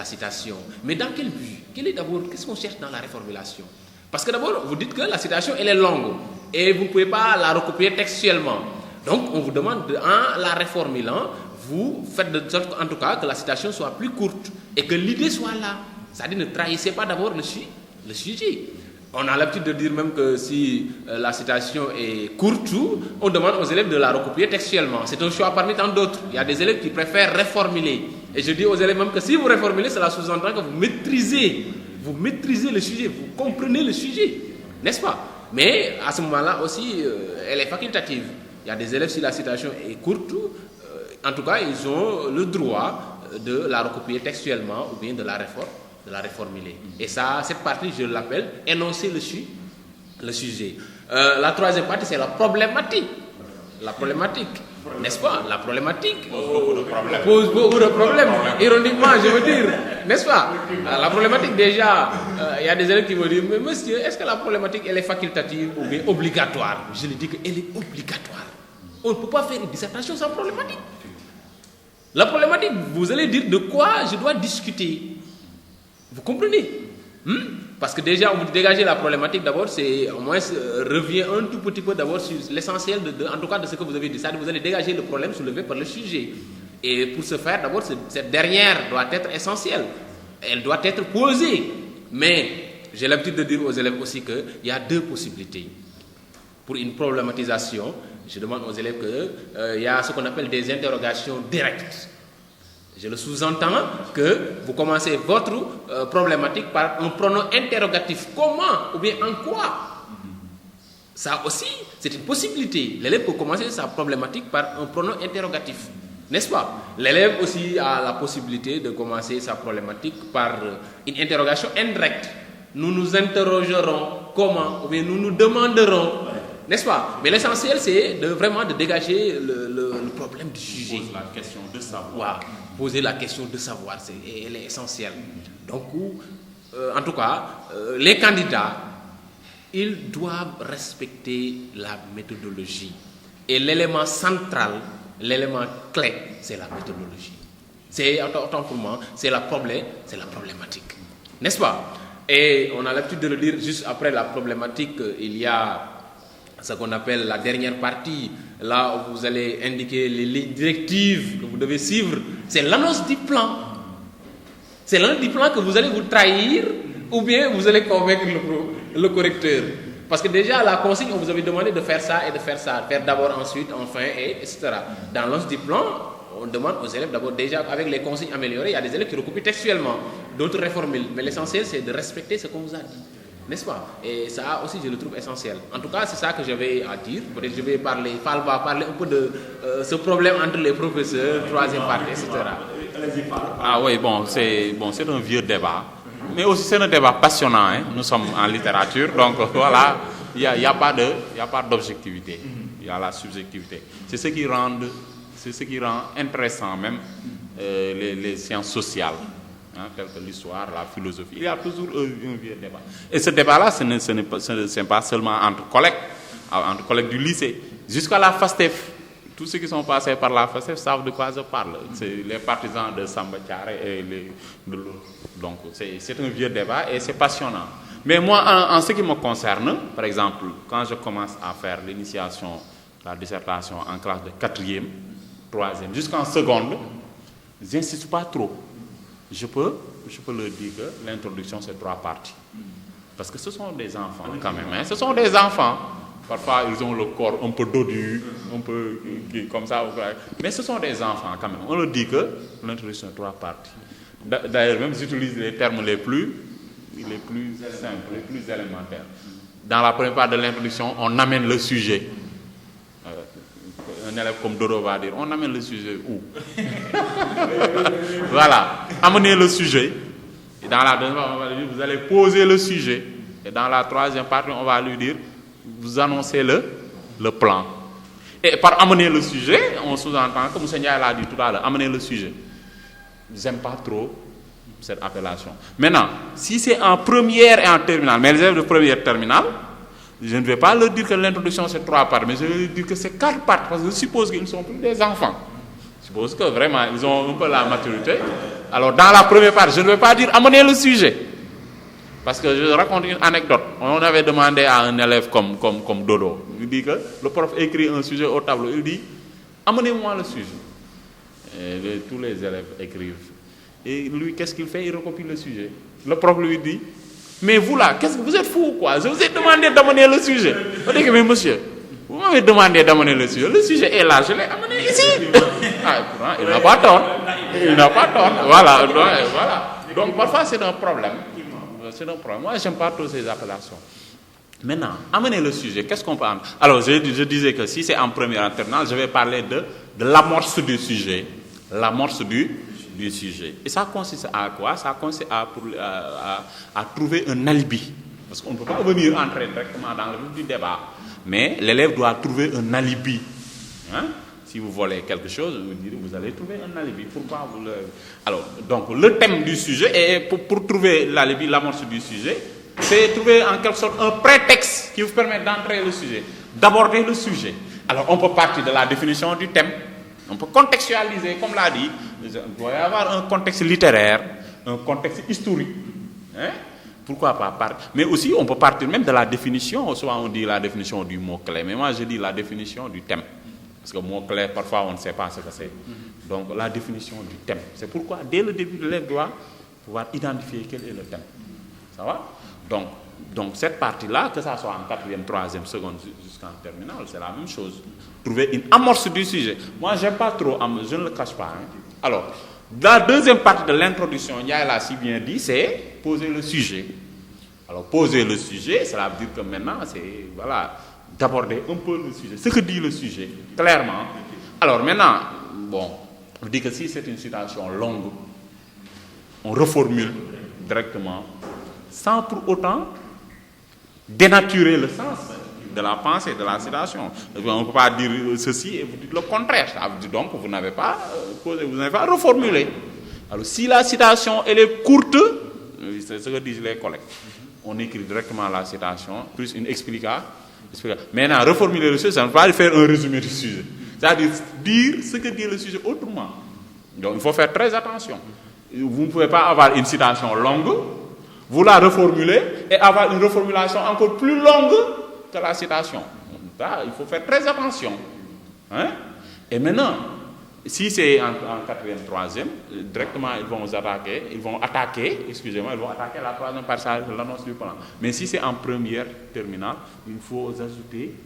citation. Mais dans quel but? Qu'est-ce qu'on cherche dans la reformulation? Parce que d'abord, vous dites que la citation elle est longue et vous ne pouvez pas la recopier textuellement. Donc on vous demande, en la reformulant, vous faites de sorte en tout cas que la citation soit plus courte et que l'idée soit là. C'est-à-dire ne trahissez pas d'abord le sujet. On a l'habitude de dire même que si la citation est courte, on demande aux élèves de la recopier textuellement. C'est un choix parmi tant d'autres. Il y a des élèves qui préfèrent reformuler. Et je dis aux élèves même que si vous reformulez, cela sous-entend que vous maîtrisez le sujet, vous comprenez le sujet. N'est-ce pas? Mais à ce moment-là aussi, elle est facultative. Il y a des élèves, si la citation est courte, en tout cas, ils ont le droit de la recopier textuellement ou bien de la reformuler. Et ça, cette partie, je l'appelle énoncer le sujet. La troisième partie, c'est la problématique. La problématique, n'est-ce pas? La problématique pose beaucoup de problèmes. Ironiquement, je veux dire, n'est-ce pas? La problématique, déjà, il y a des élèves qui vont dire, mais monsieur, est-ce que la problématique, elle est facultative ou bien obligatoire? Je lui dis qu'elle est obligatoire. On ne peut pas faire une dissertation sans problématique. La problématique, vous allez dire de quoi je dois discuter. Vous comprenez? Parce que déjà, on vous dégager la problématique d'abord, c'est au moins revient un tout petit peu d'abord sur l'essentiel en tout cas de ce que vous avez dit. C'est-à-dire vous allez dégager le problème soulevé par le sujet. Et pour ce faire, d'abord, cette dernière doit être essentielle. Elle doit être posée. Mais j'ai l'habitude de dire aux élèves aussi qu'il y a 2 possibilités. Pour une problématisation, je demande aux élèves qu'il y a ce qu'on appelle des interrogations directes. Je le sous-entends que vous commencez votre problématique par un pronom interrogatif. Comment ou bien en quoi? Ça aussi, c'est une possibilité. L'élève peut commencer sa problématique par un pronom interrogatif. N'est-ce pas? L'élève aussi a la possibilité de commencer sa problématique par une interrogation indirecte. Nous nous interrogerons comment ou bien nous nous demanderons. N'est-ce pas? Mais l'essentiel, c'est vraiment de dégager le problème du sujet. Pose la question de savoir. Poser la question de savoir, elle est essentielle. Donc, en tout cas, les candidats, ils doivent respecter la méthodologie. Et l'élément central, l'élément clé, c'est la méthodologie. C'est, autant pour moi, c'est la problématique. N'est-ce pas? Et on a l'habitude de le dire juste après la problématique, il y a ce qu'on appelle la dernière partie, là où vous allez indiquer les lignes directives que vous devez suivre. C'est l'annonce du plan. C'est l'annonce du plan que vous allez vous trahir ou bien vous allez convaincre le correcteur. Parce que déjà, la consigne, on vous avait demandé de faire ça et de faire ça. Faire d'abord, ensuite, enfin, etc. Dans l'annonce du plan, on demande aux élèves d'abord, déjà avec les consignes améliorées, il y a des élèves qui recopient textuellement, d'autres reformulent. Mais l'essentiel, c'est de respecter ce qu'on vous a dit. N'est-ce pas? Et ça aussi, je le trouve essentiel. En tout cas, c'est ça que j'avais à dire. Peut-être je vais parler, Fall va parler un peu de ce problème entre les professeurs, troisième partie, etc. Ah oui, c'est un vieux débat. Mais aussi, c'est un débat passionnant. Hein. Nous sommes en littérature, donc voilà, il n'y a pas d'objectivité. Il y a la subjectivité. C'est ce qui rend intéressant même les sciences sociales. tels que l'histoire, la philosophie. Il y a toujours un vieux débat. Et ce débat-là, ce n'est pas seulement entre collègues du lycée. Jusqu'à la FASTEF, tous ceux qui sont passés par la FASTEF savent de quoi je parle. C'est les partisans de Samba Thiaré et de l'autre. Donc c'est un vieux débat et c'est passionnant. Mais moi, en ce qui me concerne, par exemple, quand je commence à faire l'initiation, la dissertation en classe de 4e, 3e, jusqu'en seconde, j'insiste pas trop. Je peux leur dire que l'introduction, c'est 3 parties. Parce que ce sont des enfants quand même. Hein? Ce sont des enfants. Parfois, ils ont le corps un peu dodu, un peu comme ça. Mais ce sont des enfants quand même. On leur dit que l'introduction, c'est 3 parties. D'ailleurs, même j'utilise les termes les plus simples, les plus élémentaires. Dans la première partie de l'introduction, on amène le sujet. Un élève comme Dodo va dire, on amène le sujet où? Voilà, amenez le sujet. Et dans la deuxième partie, on va lui dire, vous allez poser le sujet. Et dans la troisième partie, on va lui dire, vous annoncez le plan. Et par amener le sujet, on sous-entend, comme M. Ndiaye l'a dit tout à l'heure, amener le sujet. J'aime pas trop cette appellation. Maintenant, si c'est en première et en terminale, mais les élèves de première terminale, je ne vais pas leur dire que l'introduction c'est 3 parties, mais je vais leur dire que c'est 4 parties, parce que je suppose qu'ils ne sont plus des enfants. Je suppose que vraiment, ils ont un peu la maturité. Alors, dans la première partie, je ne vais pas dire amener le sujet. Parce que je raconte une anecdote. On avait demandé à un élève comme Dodo, il dit que le prof écrit un sujet au tableau, il dit amenez-moi le sujet. Et tous les élèves écrivent. Et lui, qu'est-ce qu'il fait? Il recopie le sujet. Le prof lui dit, mais vous là, qu'est-ce que vous êtes fou ou quoi? Je vous ai demandé d'amener le sujet. On dit que, mais monsieur, vous m'avez demandé d'amener le sujet est là, je l'ai amené ici. Ah, il n'a pas tort. Il n'a pas tort. Voilà. Donc parfois c'est un problème. Moi, j'aime pas toutes ces appellations. Maintenant, amener le sujet, qu'est-ce qu'on peut amener? Alors, je disais que si c'est en première en terminale, je vais parler de l'amorce du sujet. L'amorce du sujet. Et ça consiste à quoi? Ça consiste à trouver un alibi. Parce qu'on ne peut pas venir entrer directement dans le vif du débat. Mais l'élève doit trouver un alibi. Hein? Si vous volez quelque chose, vous allez trouver un alibi. Pourquoi vous le... Alors, donc, le thème du sujet, et pour trouver l'alibi, l'amorce du sujet, c'est trouver en quelque sorte un prétexte qui vous permet d'entrer le sujet, d'aborder le sujet. Alors, on peut partir de la définition du thème. On peut contextualiser, comme l'a dit. Il doit y avoir un contexte littéraire, un contexte historique. Hein? Pourquoi pas partir? Mais aussi, on peut partir même de la définition. Souvent, on dit la définition du mot-clé. Mais moi, je dis la définition du thème. Parce que mot-clé, parfois, on ne sait pas ce que c'est. Donc, la définition du thème. C'est pourquoi, dès le début, l'élève doit pouvoir identifier quel est le thème. Ça va? Donc cette partie-là, que ça soit en 4e, 3e, seconde jusqu'en terminale, c'est la même chose. Trouver une amorce du sujet. Moi, je n'aime pas trop, je ne le cache pas. Hein. Alors, la deuxième partie de l'introduction, Ndiaye l'a si bien dit, c'est poser le sujet. Alors, poser le sujet, cela veut dire que maintenant, c'est, voilà, d'aborder un peu le sujet. Ce que dit le sujet, clairement. Alors, maintenant, bon, on dit que si c'est une citation longue, on reformule directement, sans pour autant dénaturer le sens de la pensée, de la citation. On ne peut pas dire ceci et vous dites le contraire. Ça veut dire donc que vous n'avez pas posé, vous n'avez pas reformulé. Alors si la citation elle est courte, c'est ce que disent les collègues. On écrit directement la citation, plus une explication. Maintenant, reformuler le sujet, ça ne veut pas faire un résumé du sujet. C'est-à-dire dire ce que dit le sujet autrement. Donc il faut faire très attention. Vous ne pouvez pas avoir une citation longue, vous la reformulez et avoir une reformulation encore plus longue que la citation. Là, il faut faire très attention. Hein? Et maintenant, si c'est en 4e, 3e, directement ils vont attaquer la troisième partie, l'annonce du plan. Mais si c'est en première terminale, il faut ajouter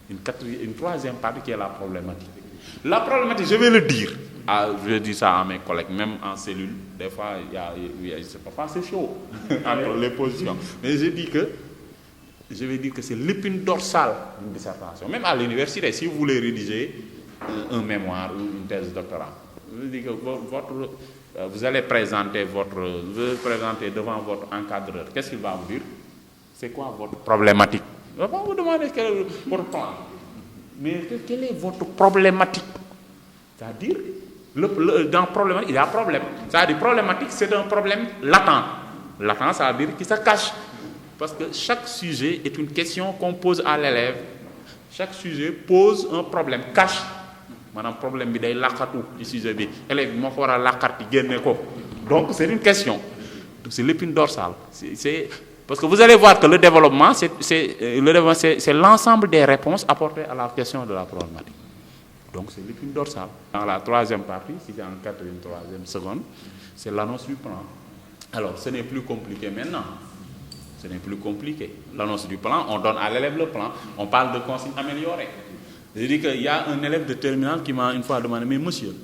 une troisième partie qui est la problématique. La problématique, je vais le dire. Je dis ça à mes collègues, même en cellule. Des fois, c'est chaud entre les positions. Mais je vais dire que c'est l'épine dorsale d'une dissertation. Même à l'université, si vous voulez rédiger un mémoire ou une thèse de doctorat, je dis que vous allez présenter devant votre encadreur. Qu'est-ce qu'il va vous dire? C'est quoi votre problématique? Il ne va pas vous demander quel est votre plan. Mais quelle est votre problématique? C'est-à-dire, Dans problématique, il y a problème. C'est-à-dire problématique, c'est un problème latent. Latent, ça veut dire qu'il se cache. Parce que chaque sujet est une question qu'on pose à l'élève. Chaque sujet pose un problème, cache. Madame, problème bi day laqatu ci sujet bi. Élève bi moo ko war a laqati génne ko. Donc c'est une question. C'est l'épine dorsale. Parce que vous allez voir que le développement, c'est l'ensemble des réponses apportées à la question de la problématique. Donc c'est l'épine dorsale. Dans la troisième partie, si c'est en quatrième, troisième, seconde, c'est l'annonce du plan. Alors ce n'est plus compliqué maintenant. Ce n'est plus compliqué. L'annonce du plan, on donne à l'élève le plan, on parle de consignes améliorées. Je dis qu'il y a un élève de terminale qui m'a une fois demandé, mais monsieur,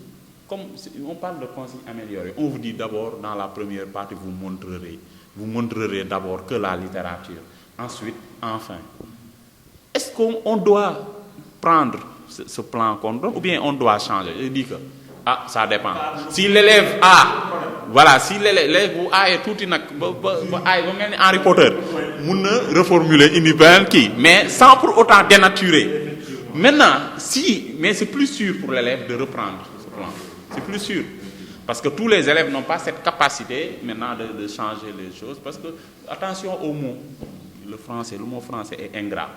comme on parle de consignes améliorées, on vous dit d'abord dans la première partie, vous montrerez d'abord que la littérature. Ensuite, enfin, est-ce qu'on doit prendre ce plan qu'on donne ou bien on doit changer? Je dis que ça dépend. Si l'élève A, voilà, si l'élève A est tout Harry Potter, on peut reformuler une qui, mais sans pour autant dénaturer. Maintenant, mais c'est plus sûr pour l'élève de reprendre ce plan. C'est plus sûr. Parce que tous les élèves n'ont pas cette capacité maintenant de changer les choses. Parce que, attention aux mots. Le mot français est ingrat.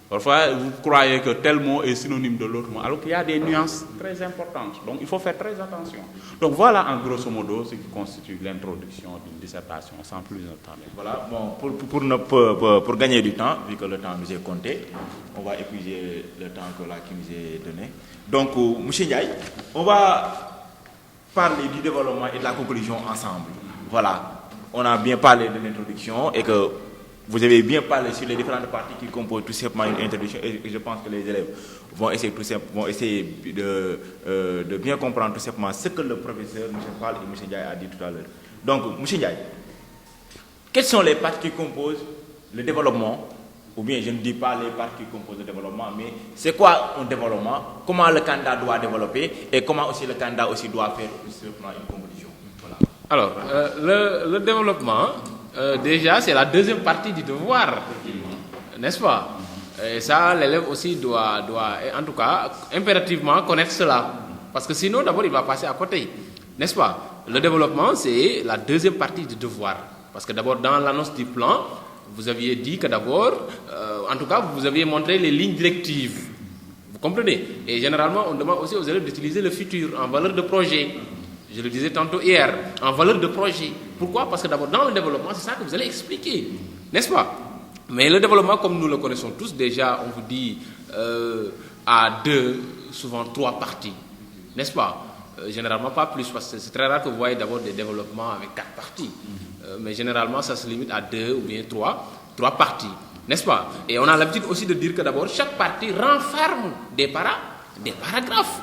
Parfois, vous croyez que tel mot est synonyme de l'autre mot, alors qu'il y a des nuances très importantes. Donc, il faut faire très attention. Donc, voilà, en grosso modo, ce qui constitue l'introduction d'une dissertation, sans plus attendre. Voilà, bon, pour gagner du temps, vu que le temps nous est compté, on va épuiser le temps qui nous est donné. Donc, M. Ndiaye, on va parler du développement et de la conclusion ensemble. Voilà, on a bien parlé de l'introduction et que vous avez bien parlé sur les différentes parties qui composent tout simplement une introduction et je pense que les élèves vont essayer de bien comprendre tout simplement ce que le professeur M. Fall et M. Ndiaye a dit tout à l'heure. Donc, M. Ndiaye, quelles sont les parties qui composent le développement? Ou bien je ne dis pas les parties qui composent le développement, mais c'est quoi un développement? Comment le candidat doit développer et comment aussi le candidat aussi doit faire tout simplement une conclusion? Voilà. Alors, le développement, déjà, c'est la deuxième partie du devoir, n'est-ce pas? Et ça, l'élève aussi doit, en tout cas, impérativement connaître cela. Parce que sinon, d'abord, il va passer à côté, n'est-ce pas? Le développement, c'est la deuxième partie du devoir. Parce que d'abord, dans l'annonce du plan, vous aviez dit que d'abord, en tout cas, vous aviez montré les lignes directives. Vous comprenez? Et généralement, on demande aussi aux élèves d'utiliser le futur en valeur de projet. Je le disais tantôt hier, en valeur de projet. Pourquoi? Parce que d'abord, dans le développement, c'est ça que vous allez expliquer, n'est-ce pas? Mais le développement, comme nous le connaissons tous, déjà, on vous dit à 2, souvent 3 parties, n'est-ce pas? Généralement, pas plus, parce que c'est très rare que vous voyez d'abord des développements avec 4 parties. Mais généralement, ça se limite à 2 ou bien 3 parties, n'est-ce pas? Et on a l'habitude aussi de dire que d'abord, chaque partie renferme des paragraphes.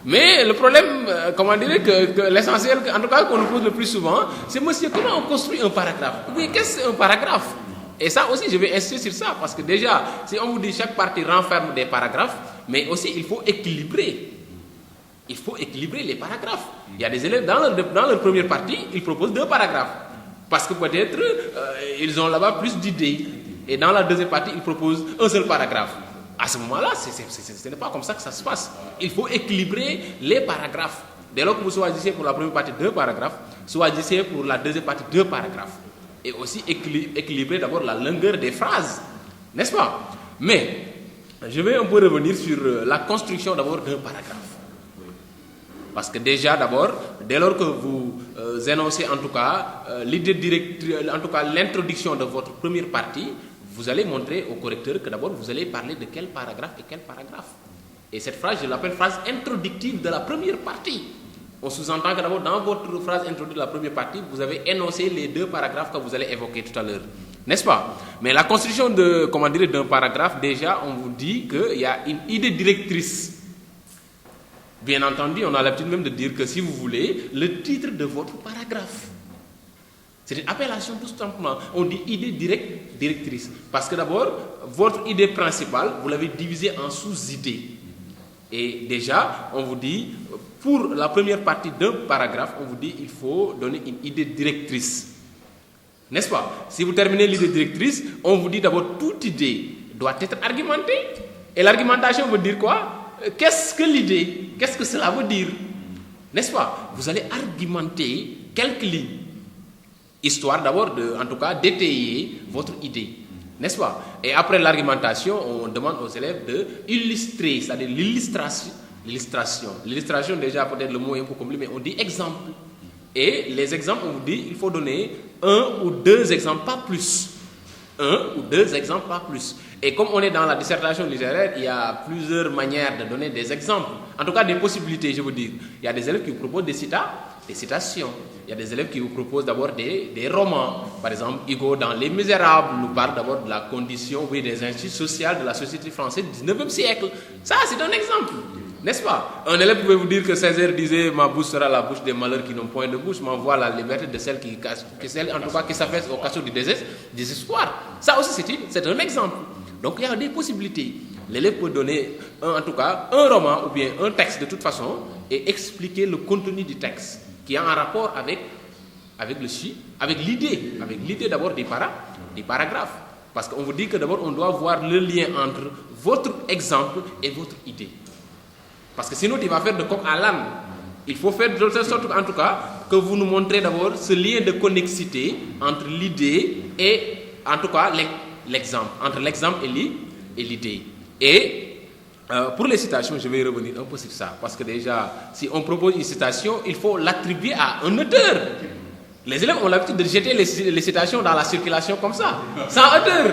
Mais le problème, comment dire, que l'essentiel, en tout cas qu'on nous pose le plus souvent, c'est monsieur, comment on construit un paragraphe? Oui, qu'est-ce que c'est un paragraphe? Et ça aussi, je vais insister sur ça, parce que déjà, si on vous dit chaque partie renferme des paragraphes, mais aussi il faut équilibrer. Il faut équilibrer les paragraphes. Il y a des élèves, dans leur première partie, ils proposent 2 paragraphes. Parce que peut-être, ils ont là-bas plus d'idées. Et dans la deuxième partie, ils proposent un seul paragraphe. À ce moment-là, ce n'est pas comme ça que ça se passe. Il faut équilibrer les paragraphes. Dès lors que vous choisissez pour la première partie 2 paragraphes, choisissez pour la deuxième partie 2 paragraphes. Et aussi équilibrer d'abord la longueur des phrases. N'est-ce pas? Mais, je vais un peu revenir sur la construction d'abord d'un paragraphe. Parce que déjà, d'abord, dès lors que vous énoncez en tout cas l'idée directrice, en tout cas l'introduction de votre première partie, vous allez montrer au correcteur que d'abord vous allez parler de quel paragraphe et quel paragraphe. Et cette phrase, je l'appelle phrase introductive de la première partie. On sous-entend que d'abord dans votre phrase introductive de la première partie, vous avez énoncé les 2 paragraphes que vous allez évoquer tout à l'heure. N'est-ce pas? Mais la construction d'un paragraphe, déjà, on vous dit qu'il y a une idée directrice. Bien entendu, on a l'habitude même de dire que si vous voulez, le titre de votre paragraphe. C'est une appellation tout simplement. On dit idée directrice. Parce que d'abord, votre idée principale, vous l'avez divisée en sous-idées. Et déjà, on vous dit, pour la première partie d'un paragraphe, on vous dit il faut donner une idée directrice. N'est-ce pas? Si vous terminez l'idée directrice, on vous dit d'abord toute idée doit être argumentée. Et l'argumentation veut dire quoi? Qu'est-ce que l'idée? Qu'est-ce que cela veut dire? N'est-ce pas? Vous allez argumenter quelques lignes, histoire d'abord, en tout cas, d'étayer votre idée. N'est-ce pas? Et après l'argumentation, on demande aux élèves de illustrer, c'est-à-dire l'illustration. L'illustration, déjà, peut-être le mot est un peu compliqué, mais on dit exemple. Et les exemples, on vous dit, il faut donner 1 ou 2 exemples, pas plus. 1 ou 2 exemples, pas plus. Et comme on est dans la dissertation littéraire, il y a plusieurs manières de donner des exemples. En tout cas, des possibilités, je veux dire. Il y a des élèves qui vous proposent des citations. Il y a des élèves qui vous proposent d'abord des romans. Par exemple, Hugo, dans Les Misérables, nous parle d'abord de la condition, des injustices sociales de la société française du 19e siècle. Ça, c'est un exemple. N'est-ce pas? Un élève pouvait vous dire que Césaire disait « Ma bouche sera la bouche des malheurs qui n'ont point de bouche, m'envoie la liberté de celle en tout cas, qui s'affaisse au cachot du désespoir. » Ça aussi, c'est un exemple. Donc, il y a des possibilités. L'élève peut donner, en tout cas, un roman ou bien un texte de toute façon et expliquer le contenu du texte qui a un rapport avec l'idée d'abord des paragraphes. Parce qu'on vous dit que d'abord, on doit voir le lien entre votre exemple et votre idée. Parce que sinon, tu vas faire de coq à l'âne. Il faut faire de telle sorte, en tout cas, que vous nous montrez d'abord ce lien de connexité entre l'idée et, en tout cas, l'exemple. Entre l'exemple et l'idée. Et pour les citations, je vais revenir un peu sur ça. Parce que déjà, si on propose une citation, il faut l'attribuer à un auteur. Les élèves ont l'habitude de jeter les citations dans la circulation comme ça, sans auteur.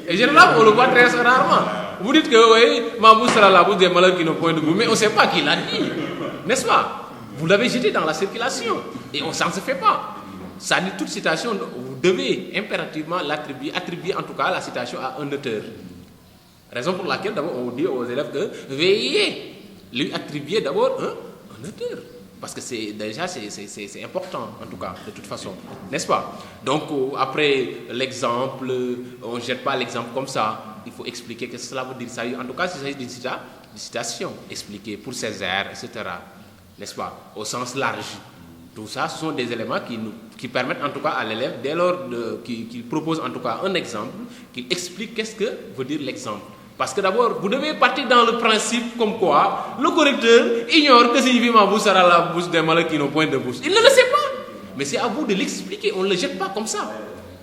Et généralement, on le voit très rarement. Vous dites que, oui, ma bouche sera la bouche des malheurs qui n'ont point de goût, mais on ne sait pas qui l'a dit, n'est-ce pas? Vous l'avez jeté dans la circulation, et ça ne se fait pas. Ça dit toute citation, vous devez impérativement attribuer en tout cas la citation à un auteur. Raison pour laquelle, d'abord, on dit aux élèves que veillez lui attribuer d'abord un auteur. Parce que c'est important, en tout cas, de toute façon. N'est-ce pas? Donc, après l'exemple, on ne jette pas l'exemple comme ça. Il faut expliquer ce que cela veut dire. Ça, en tout cas, c'est une citation. Expliquer pour Césaire, etc. N'est-ce pas? Au sens large. Tout ça, ce sont des éléments qui permettent, en tout cas, à l'élève, dès lors qu'il propose, en tout cas, un exemple, qu'il explique qu'est-ce que veut dire l'exemple. Parce que d'abord, vous devez partir dans le principe comme quoi le correcteur ignore que signifie ma bouche sera la bouche des malheurs qui n'ont point de bouche. Il ne le sait pas. Mais c'est à vous de l'expliquer. On ne le jette pas comme ça.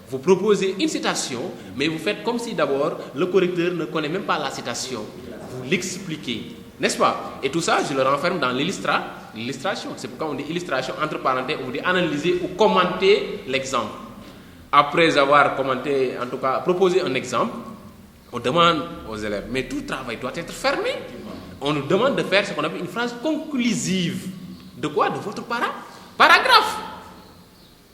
Vous proposez une citation, mais vous faites comme si d'abord le correcteur ne connaît même pas la citation. Vous l'expliquez. N'est-ce pas? Et tout ça, je le renferme dans l'illustration. C'est pourquoi on dit illustration, entre parenthèses, on dit analyser ou commenter l'exemple. Après avoir commenté, en tout cas, proposé un exemple, on demande aux élèves, mais tout travail doit être fermé. On nous demande de faire ce qu'on appelle une phrase conclusive. De quoi? De votre paragraphe.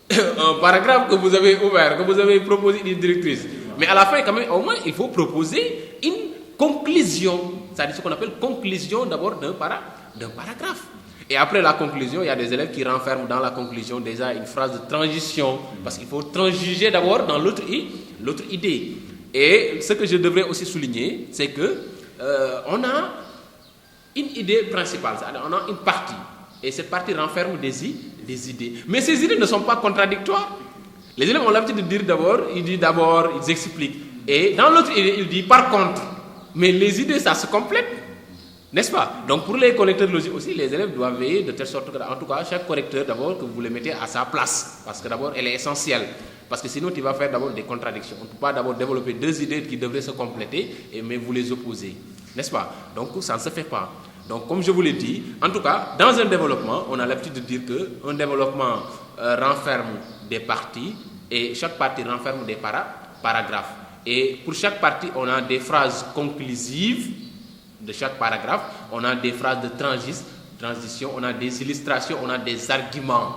Un paragraphe que vous avez ouvert, que vous avez proposé une directrice. Mais à la fin, quand même, au moins, il faut proposer une conclusion. C'est-à-dire ce qu'on appelle conclusion d'abord d'un paragraphe. Et après la conclusion, il y a des élèves qui renferment dans la conclusion déjà une phrase de transition. Parce qu'il faut transiger d'abord dans l'autre idée. Et ce que je devrais aussi souligner, c'est que on a une idée principale, c'est-à-dire on a une partie. Et cette partie renferme des idées. Mais ces idées ne sont pas contradictoires. Les élèves ont l'habitude de dire ils expliquent. Et dans l'autre idée, il dit par contre. Mais les idées, ça se complète. N'est-ce pas? Donc pour les correcteurs logiques aussi, les élèves doivent veiller de telle sorte que, en tout cas, chaque correcteur, d'abord, que vous le mettez à sa place. Parce que d'abord, elle est essentielle. Parce que sinon, tu vas faire d'abord des contradictions. On ne peut pas d'abord développer 2 idées qui devraient se compléter, mais vous les opposez. N'est-ce pas? Donc ça ne se fait pas. Donc comme je vous l'ai dit, en tout cas, dans un développement, on a l'habitude de dire qu'un développement renferme des parties, et chaque partie renferme des paragraphes. Et pour chaque partie, on a des phrases conclusives de chaque paragraphe, on a des phrases de transition, on a des illustrations, on a des arguments.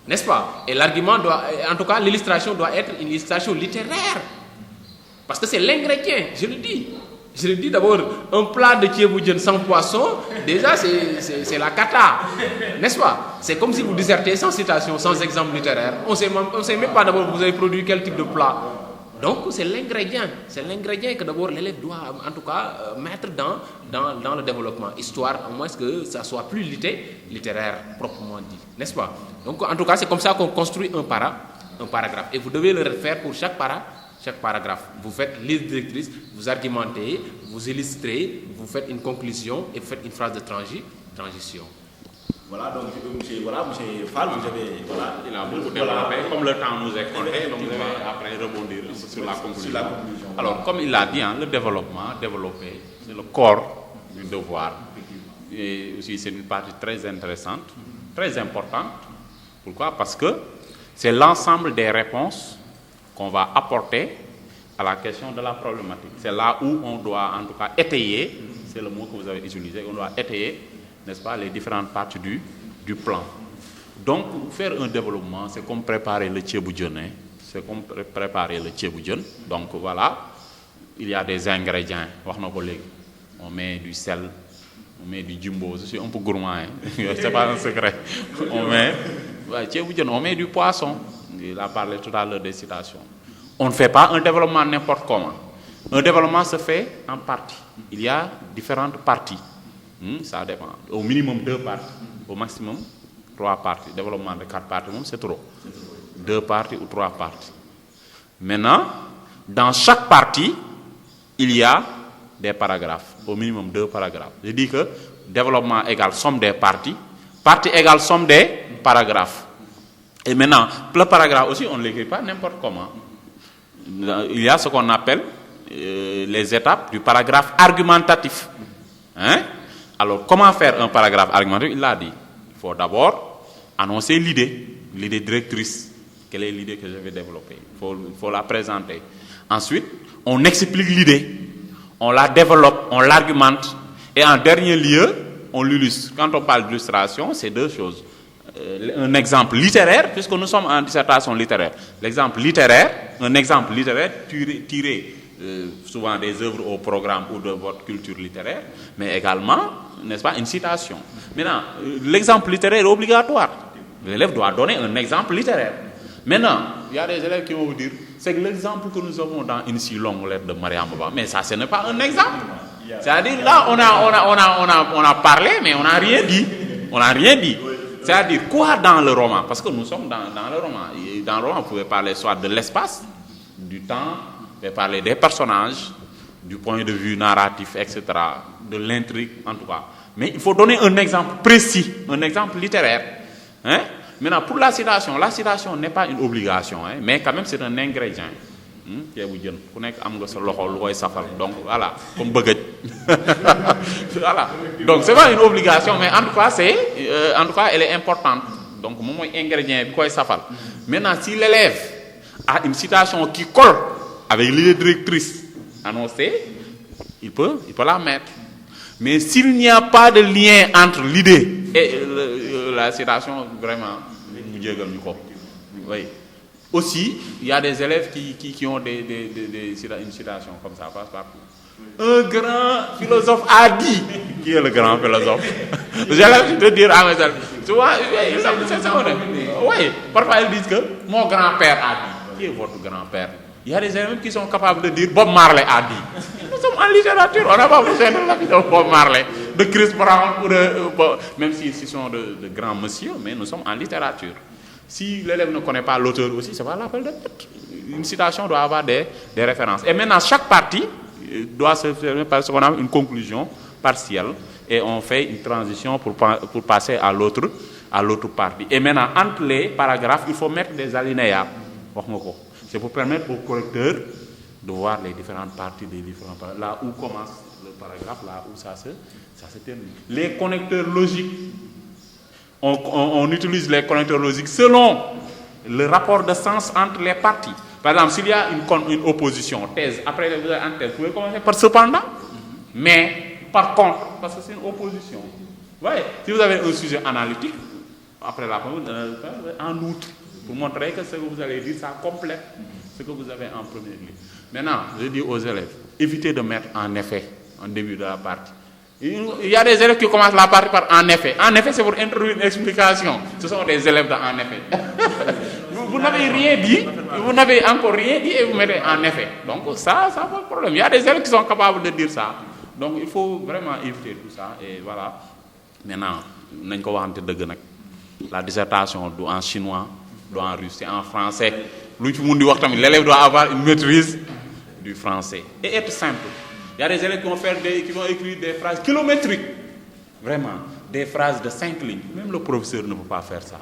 N'est-ce pas? Et l'argument en tout cas, l'illustration doit être une illustration littéraire. Parce que c'est l'ingrédient, je le dis. Je le dis d'abord, un plat de thieboudienne sans poisson, déjà c'est la cata. N'est-ce pas? C'est comme si vous dissertez sans citation, sans exemple littéraire. On ne sait même pas d'abord vous avez produit quel type de plat. Donc c'est l'ingrédient que d'abord l'élève doit en tout cas mettre dans le développement, histoire au moins que ça soit plus littéraire proprement dit, n'est-ce pas? Donc en tout cas c'est comme ça qu'on construit un paragraphe et vous devez le refaire pour chaque paragraphe. Vous faites l'idée directrice, vous argumentez, vous illustrez, vous faites une conclusion et vous faites une phrase de transition. Voilà, donc monsieur Fall, vous avez, voilà, il a beaucoup développé, comme le temps nous est compté, donc vous allez après rebondir sur la conclusion. Alors, comme il l'a dit, le développer, c'est le corps du devoir. Et aussi, c'est une partie très intéressante, très importante. Pourquoi? Parce que c'est l'ensemble des réponses qu'on va apporter à la question de la problématique. C'est là où on doit, en tout cas, étayer, c'est le mot que vous avez utilisé, on doit étayer, n'est-ce pas, les différentes parties du plan. Donc, faire un développement, c'est comme préparer le thieboudion. C'est comme préparer le thieboudion. Donc, voilà, il y a des ingrédients. On met du sel, on met du jumbo. Je suis un peu gourmand, c'est pas un secret. On met du poisson. Il a parlé tout à l'heure des citations. On ne fait pas un développement n'importe comment. Un développement se fait en parties. Il y a différentes parties. Ça dépend. Au minimum 2 parties. Au maximum 3 parties. Développement de 4 parties, c'est trop. 2 parties ou 3 parties. Maintenant, dans chaque partie, il y a des paragraphes. Au minimum 2 paragraphes. Je dis que développement égale somme des parties. Partie égale somme des paragraphes. Et maintenant, le paragraphe aussi, on ne l'écrit pas n'importe comment. Il y a ce qu'on appelle les étapes du paragraphe argumentatif. Alors, comment faire un paragraphe argumentatif? Il l'a dit. Il faut d'abord annoncer l'idée directrice. Quelle est l'idée que je vais développer? Il faut la présenter. Ensuite, on explique l'idée, on la développe, on l'argumente, et en dernier lieu, on l'illustre. Quand on parle d'illustration, c'est 2 choses. Un exemple littéraire, puisque nous sommes en dissertation littéraire. L'exemple littéraire, un exemple littéraire tiré souvent des œuvres au programme ou de votre culture littéraire, mais également, n'est-ce pas, une citation. Maintenant, l'exemple littéraire est obligatoire. L'élève doit donner un exemple littéraire. Maintenant, il y a des élèves qui vont vous dire, c'est que l'exemple que nous avons dans une si longue lettre de Mariam Baba, mais ça, ce n'est pas un exemple. C'est-à-dire, là, on a parlé, mais on n'a rien dit. On n'a rien dit. C'est-à-dire, quoi dans le roman? Parce que nous sommes dans le roman. Et dans le roman, vous pouvez parler soit de l'espace, du temps, vous pouvez parler des personnages, du point de vue narratif, etc., de l'intrigue, en tout cas. Mais il faut donner un exemple précis, un exemple littéraire. Maintenant, pour la citation n'est pas une obligation, mais quand même, c'est un ingrédient. Donc, voilà, comme baguette. Voilà. Donc, c'est pas une obligation, mais en tout cas, elle est importante. Donc, mon ingrédient, quoi ça fait. Maintenant, si l'élève a une citation qui colle avec l'idée directrice annoncée, il peut la mettre. Mais s'il n'y a pas de lien entre l'idée et la citation, vraiment, oui. Aussi, il y a des élèves qui ont une citation comme ça, passe partout. Un grand philosophe a dit. Qui est le grand philosophe? J'allais te dire à mes élèves. Tu vois, c'est honnête. Oui, parfois ils disent que mon grand-père a dit. Qui est votre grand-père? Il y a des élèves qui sont capables de dire Bob Marley a dit. Nous sommes en littérature, on n'a pas besoin de Bob Marley, de Chris Brown, ou même s'ils sont de grands messieurs, mais nous sommes en littérature. Si l'élève ne connaît pas l'auteur aussi, c'est pas l'appel de lettre. Une citation doit avoir des références. Et maintenant, chaque partie doit se faire par ce qu'on appelle une conclusion partielle. Et on fait une transition pour passer à l'autre partie. Et maintenant, entre les paragraphes, il faut mettre des alinéas. C'est pour permettre au correcteur de voir les différentes parties des différents paragraphes. Là où commence le paragraphe, là où ça se termine. Les connecteurs logiques. On utilise les connecteurs logiques selon le rapport de sens entre les parties. Par exemple, s'il y a une opposition, thèse, après vous avez une thèse, vous pouvez commencer par cependant, mais par contre, parce que c'est une opposition. Ouais. Si vous avez un sujet analytique, après la en outre, pour montrer que ce que vous allez dire, ça complète ce que vous avez en première ligne. Maintenant, je dis aux élèves, évitez de mettre en effet en début de la partie. Il y a des élèves qui commencent la partie par en effet. En effet, c'est pour introduire une explication. Ce sont des élèves en effet. Vous n'avez rien dit, vous n'avez encore rien dit et vous mettez en effet. Donc ça pose problème. Il y a des élèves qui sont capables de dire ça. Donc il faut vraiment éviter tout ça. Et voilà. Maintenant, la dissertation en chinois, en russe, en français. L'élève doit avoir une maîtrise du français. Et être simple. Il y a des élèves qui vont écrire des phrases kilométriques. Vraiment. des phrases de 5 lignes. Même le professeur ne peut pas faire ça.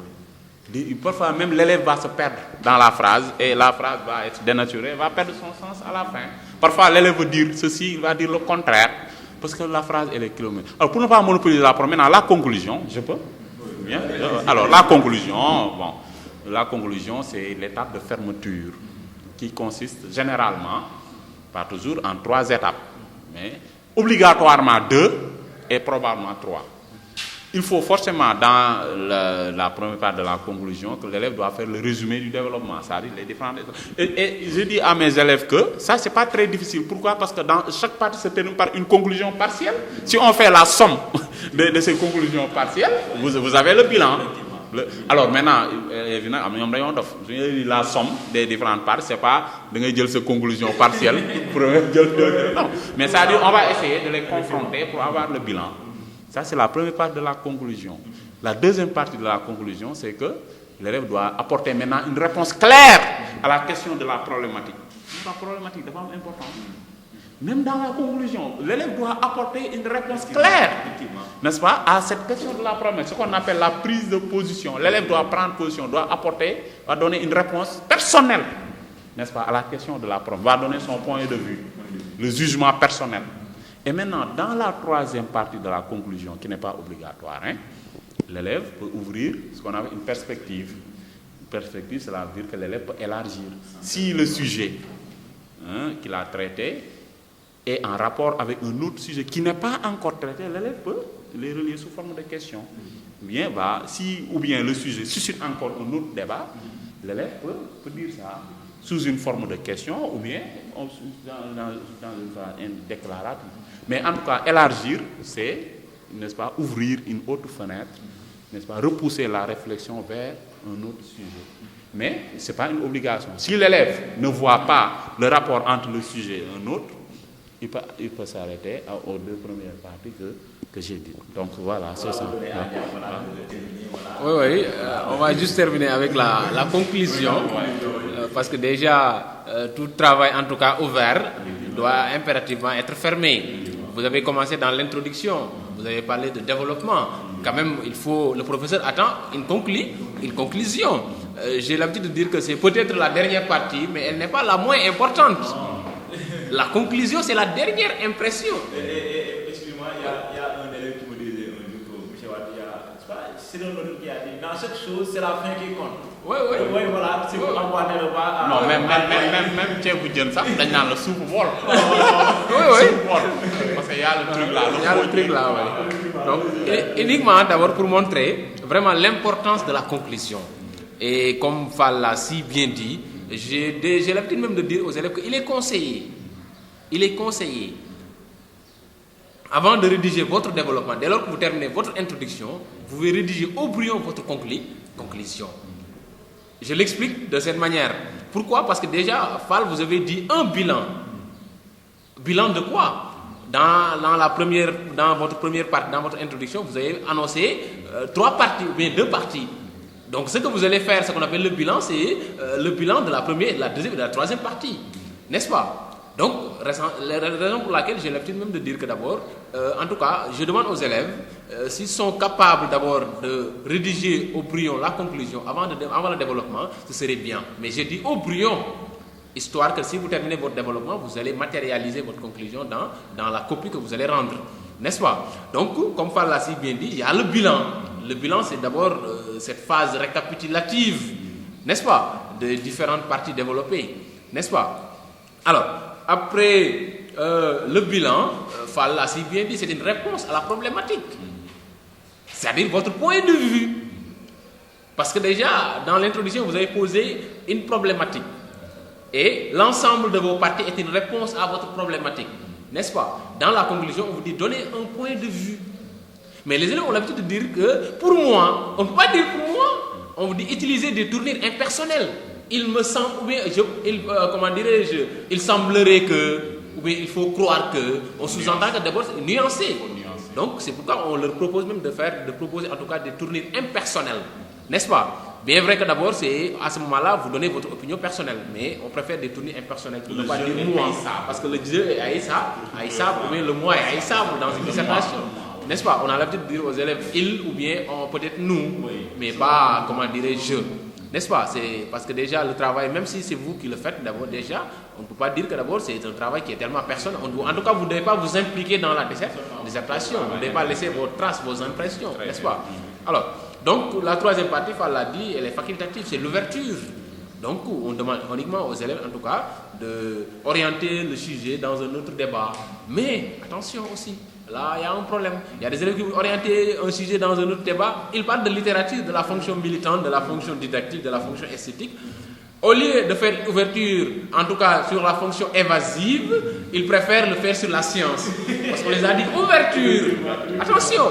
Parfois, même l'élève va se perdre dans la phrase et la phrase va être dénaturée, va perdre son sens à la fin. Parfois, l'élève veut dire ceci, il va dire le contraire, parce que la phrase, elle est kilomètre. Alors, pour ne pas monopoliser la première, maintenant, la conclusion, je peux? Bien. Alors, la conclusion, c'est l'étape de fermeture qui consiste généralement, pas toujours, en 3 étapes, mais obligatoirement 2 et probablement 3. Il faut forcément, dans la première part de la conclusion, que l'élève doit faire le résumé du développement, c'est-à-dire les différentes étapes. Et je dis à mes élèves que ça, c'est pas très difficile. Pourquoi? Parce que dans chaque partie se termine par une conclusion partielle. Si on fait la somme de ces conclusions partielles, vous avez le bilan. Alors maintenant, la somme des différentes parties, c'est pas de cette conclusion partielle. Non. Mais c'est-à-dire on va essayer de les confronter pour avoir le bilan. Ça, c'est la première partie de la conclusion. La deuxième partie de la conclusion, c'est que l'élève doit apporter maintenant une réponse claire à la question de la problématique. La problématique est vraiment importante. Même dans la conclusion, l'élève doit apporter une réponse claire, n'est-ce pas, à cette question de la problématique, ce qu'on appelle la prise de position. L'élève doit prendre position, doit donner une réponse personnelle, n'est-ce pas, à la question de la problématique, va donner son point de vue, le jugement personnel. Et maintenant, dans la troisième partie de la conclusion, qui n'est pas obligatoire, l'élève peut ouvrir ce qu'on appelle une perspective. Une perspective, cela veut dire que l'élève peut élargir. Si le sujet qu'il a traité est en rapport avec un autre sujet qui n'est pas encore traité, l'élève peut les relier sous forme de questions. Ou bien le sujet suscite encore un autre débat, l'élève peut dire ça sous une forme de question ou bien dans une déclaration. Mais en tout cas, élargir, c'est, n'est-ce pas, ouvrir une autre fenêtre, n'est-ce pas, repousser la réflexion vers un autre sujet. Mais ce n'est pas une obligation. Si l'élève ne voit pas le rapport entre le sujet et un autre, il peut s'arrêter aux 2 premières parties que j'ai dites. Donc voilà, c'est ça. Oui, on va juste terminer avec la conclusion, parce que déjà, tout travail, en tout cas ouvert, doit impérativement être fermé. Vous avez commencé dans l'introduction, vous avez parlé de développement. Quand même, le professeur attend une conclusion. J'ai l'habitude de dire que c'est peut-être la dernière partie, mais elle n'est pas la moins importante. La conclusion, c'est la dernière impression. Excusez-moi, il y a un élève qui me disait un jour que M. Wade, c'est un autre qui a dit, dans chaque chose, c'est la fin qui compte. Oui, voilà, si vous envoyez le repas. Non, même vous dites ça, vous dans le soupe vol. Oui. Parce qu'il y a le truc là. Il y a le truc là, oui. Donc, uniquement d'abord pour montrer vraiment l'importance de la conclusion. Et comme Fall l'a si bien dit, j'ai l'habitude même de dire aux élèves qu'il est conseillé. Avant de rédiger votre développement, dès lors que vous terminez votre introduction, vous pouvez rédiger au brouillon votre conclusion. Je l'explique de cette manière. Pourquoi? Parce que déjà, Fall, vous avez dit un bilan. Bilan de quoi? Dans votre première partie, dans votre introduction, vous avez annoncé 3 parties ou bien 2 parties. Donc ce que vous allez faire, ce qu'on appelle le bilan, c'est le bilan de la première, de la deuxième et de la troisième partie. N'est-ce pas? Donc, la raison pour laquelle j'ai l'habitude même de dire que d'abord, en tout cas, je demande aux élèves s'ils sont capables d'abord de rédiger au brouillon la conclusion avant le développement, ce serait bien. Mais j'ai dit au brouillon, histoire que si vous terminez votre développement, vous allez matérialiser votre conclusion dans la copie que vous allez rendre. N'est-ce pas? Donc, comme Fall l'a si bien dit, il y a le bilan. Le bilan, c'est d'abord cette phase récapitulative, n'est-ce pas, de différentes parties développées. N'est-ce pas? Alors, après le bilan, Fall l'a si bien dit, c'est une réponse à la problématique. C'est-à-dire votre point de vue. Parce que déjà, dans l'introduction, vous avez posé une problématique. Et l'ensemble de vos parties est une réponse à votre problématique. N'est-ce pas? Dans la conclusion, on vous dit donnez un point de vue. Mais les élèves ont l'habitude de dire que pour moi, on ne peut pas dire pour moi, on vous dit utiliser des tournures impersonnelles. Il me semble, ou bien, il semblerait que, ou bien il faut croire que, on sous-entend que d'abord c'est nuancé. Donc c'est pourquoi on leur propose même de proposer en tout cas des tournures impersonnelles. N'est-ce pas? Bien vrai que d'abord, c'est à ce moment-là, vous donnez votre opinion personnelle, mais on préfère des tournures impersonnelles pour ne pas dire moi. Parce que le jeu est Aïssa, ou bien le moi est Aïssa dans une dissertation. n'est-ce pas? On a l'habitude de dire aux élèves ils ou bien peut-être nous, mais pas, comment dirais-je, n'est-ce pas? C'est parce que déjà le travail, même si c'est vous qui le faites, d'abord déjà, on ne peut pas dire que d'abord c'est un travail qui est tellement personnel. En tout cas, vous ne devez pas vous impliquer dans la dissertation, vous ne devez pas laisser vos traces, vos impressions, n'est-ce pas? Alors, donc la troisième partie, Fall l'a dit, elle est facultative, c'est l'ouverture. Donc, on demande uniquement aux élèves, en tout cas, d'orienter le sujet dans un autre débat. Mais, attention aussi, là, il y a un problème. Il y a des élèves qui vont orienter un sujet dans un autre débat. Ils parlent de littérature, de la fonction militante, de la fonction didactique, de la fonction esthétique. Au lieu de faire ouverture, en tout cas sur la fonction évasive, ils préfèrent le faire sur la science. Parce qu'on les a dit ouverture. Attention!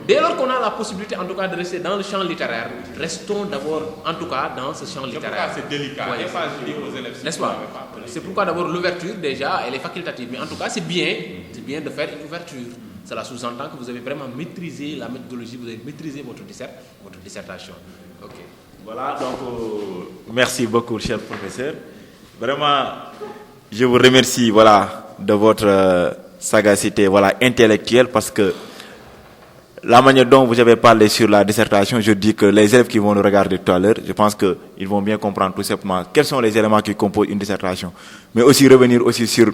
Dès lors qu'on a la possibilité, en tout cas, de rester dans le champ littéraire, restons d'abord, en tout cas, dans ce champ littéraire. C'est délicat. N'est-ce pas? C'est pourquoi d'abord l'ouverture, déjà, elle est facultative. Mais en tout cas, c'est bien de faire une ouverture. Cela sous-entend que vous avez vraiment maîtrisé la méthodologie, vous avez maîtrisé votre dissertation. Ok. Voilà, donc, merci beaucoup, cher professeur. Vraiment, je vous remercie, voilà, de votre sagacité, voilà, intellectuelle, parce que la manière dont vous avez parlé sur la dissertation, je dis que les élèves qui vont nous regarder tout à l'heure, je pense qu'ils vont bien comprendre tout simplement quels sont les éléments qui composent une dissertation. Mais aussi revenir aussi sur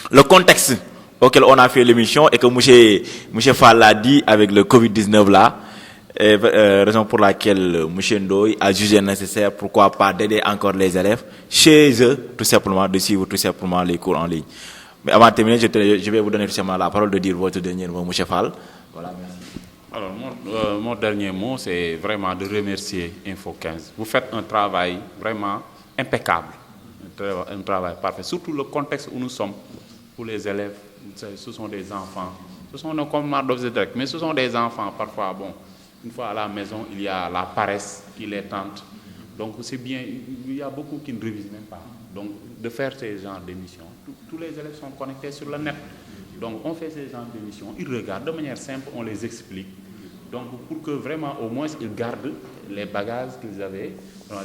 le contexte auquel on a fait l'émission et que M. Fall l'a dit avec le Covid-19 là, raison pour laquelle M. Ndoye a jugé nécessaire, pourquoi pas, d'aider encore les élèves chez eux, tout simplement, de suivre tout simplement les cours en ligne. Mais avant de terminer, je vais vous donner tout simplement la parole de dire votre dernier mot, M. Fall. Voilà, merci. Alors, mon dernier mot, c'est vraiment de remercier Info 15. Vous faites un travail vraiment impeccable, un travail parfait. Surtout le contexte où nous sommes, pour les élèves, ce sont des enfants. Ce sont nos commandes d'obsèques, mais ce sont des enfants. Parfois, bon, une fois à la maison, il y a la paresse qui les tente. Donc, c'est bien, il y a beaucoup qui ne révisent même pas. Donc, de faire ces genres d'émissions, tous les élèves sont connectés sur le net. Donc, on fait ces genres d'émissions, ils regardent de manière simple, on les explique. Donc, pour que vraiment, au moins, ils gardent les bagages qu'ils avaient,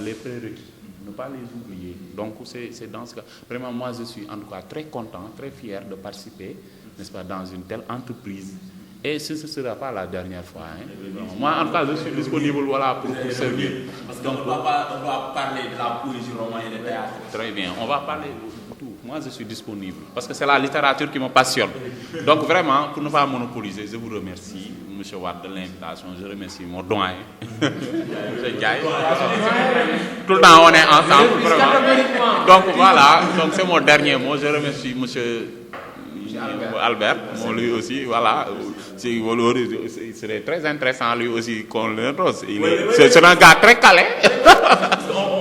les prérequis, ne pas les oublier. Donc, c'est dans ce cas. Vraiment, moi, je suis en tout cas très content, très fier de participer, n'est-ce pas, dans une telle entreprise. Et ce ne sera pas la dernière fois. Hein. Moi, en tout cas, je suis disponible voilà, pour servir. Parce qu'on va parler de la poésie, roman et de théâtre. Très bien, on va parler de tout. Moi, je suis disponible. Parce que c'est la littérature qui me passionne. Donc, vraiment, pour ne pas monopoliser, je vous remercie, M. Wade, de l'invitation. Je remercie mon doyen, M. Gaï. Tout le temps, on est ensemble, vraiment. Donc, voilà. Donc, c'est mon dernier mot. Je remercie M. Albert, lui aussi, voilà. Il serait très intéressant, lui aussi, qu'on le rose. C'est un gars très calé.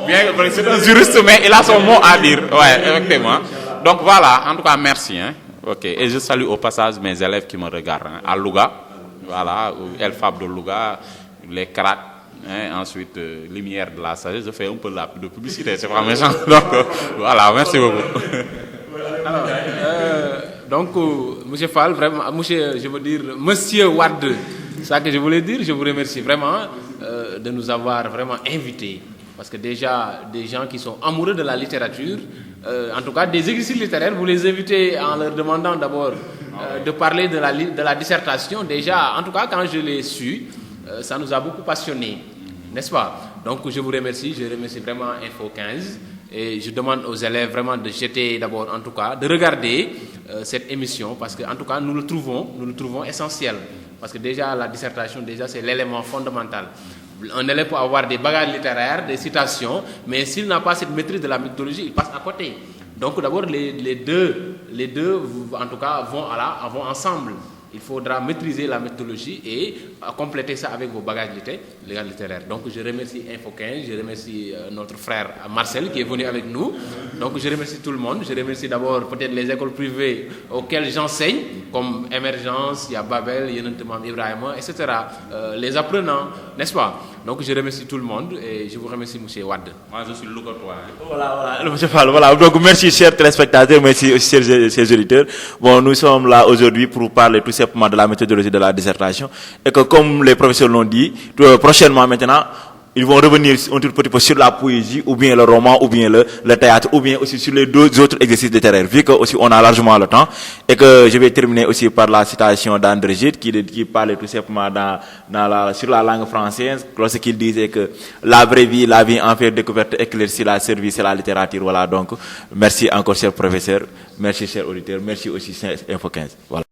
Bien, c'est un juriste, mais il a son mot à dire. Ouais, effectivement. Donc voilà, en tout cas, merci. Hein. Ok. Et je salue au passage mes élèves qui me regardent. Hein. À Louga, voilà, El Fab de Louga, les cracks. Hein, ensuite, Lumière de la Sagesse. Je fais un peu de publicité, c'est pas méchant. Donc voilà, merci beaucoup. Alors, donc, M. Fall, vraiment, je veux dire, Monsieur Wade, c'est ça que je voulais dire. Je vous remercie vraiment de nous avoir vraiment invités. Parce que déjà, des gens qui sont amoureux de la littérature, en tout cas des exercices littéraires, vous les invitez en leur demandant d'abord de parler de la dissertation. Déjà, en tout cas, quand je l'ai su, ça nous a beaucoup passionnés, n'est-ce pas? Donc, je vous remercie. Je remercie vraiment Info 15. Et je demande aux élèves vraiment de jeter d'abord, en tout cas, de regarder cette émission parce qu'en tout cas, nous le trouvons essentiel. Parce que déjà, la dissertation, déjà, c'est l'élément fondamental. Un élève peut avoir des bagages littéraires, des citations, mais s'il n'a pas cette maîtrise de la méthodologie, il passe à côté. Donc d'abord, les deux, en tout cas, vont ensemble. Il faudra maîtriser la méthodologie et compléter ça avec vos bagages littéraires. Donc je remercie Info 15, je remercie notre frère Marcel qui est venu avec nous. Donc je remercie tout le monde. Je remercie d'abord peut-être les écoles privées auxquelles j'enseigne, comme Émergence, il y a Babel, Yenentemam Ibrahima, etc. Les apprenants, n'est-ce pas? Donc je remercie tout le monde et je vous remercie M. Wade. Moi je suis Lougotois. Voilà, M. Fall, voilà. Donc merci chers téléspectateurs, merci aussi chers auditeurs. Bon, nous sommes là aujourd'hui pour parler tout simplement de la méthodologie de la dissertation et que comme les professeurs l'ont dit, prochainement maintenant, ils vont revenir un tout petit peu sur la poésie, ou bien le roman, ou bien le théâtre, ou bien aussi sur les deux autres exercices littéraires, vu que aussi on a largement le temps, et que je vais terminer aussi par la citation d'André Gide, qui parlait tout simplement sur la langue française, lorsqu'il disait que la vraie vie, la vie en fait découverte, éclaircie, la service, c'est la littérature. Voilà, donc, merci encore, cher professeur, merci, cher auditeur, merci aussi, cher Info 15. Voilà.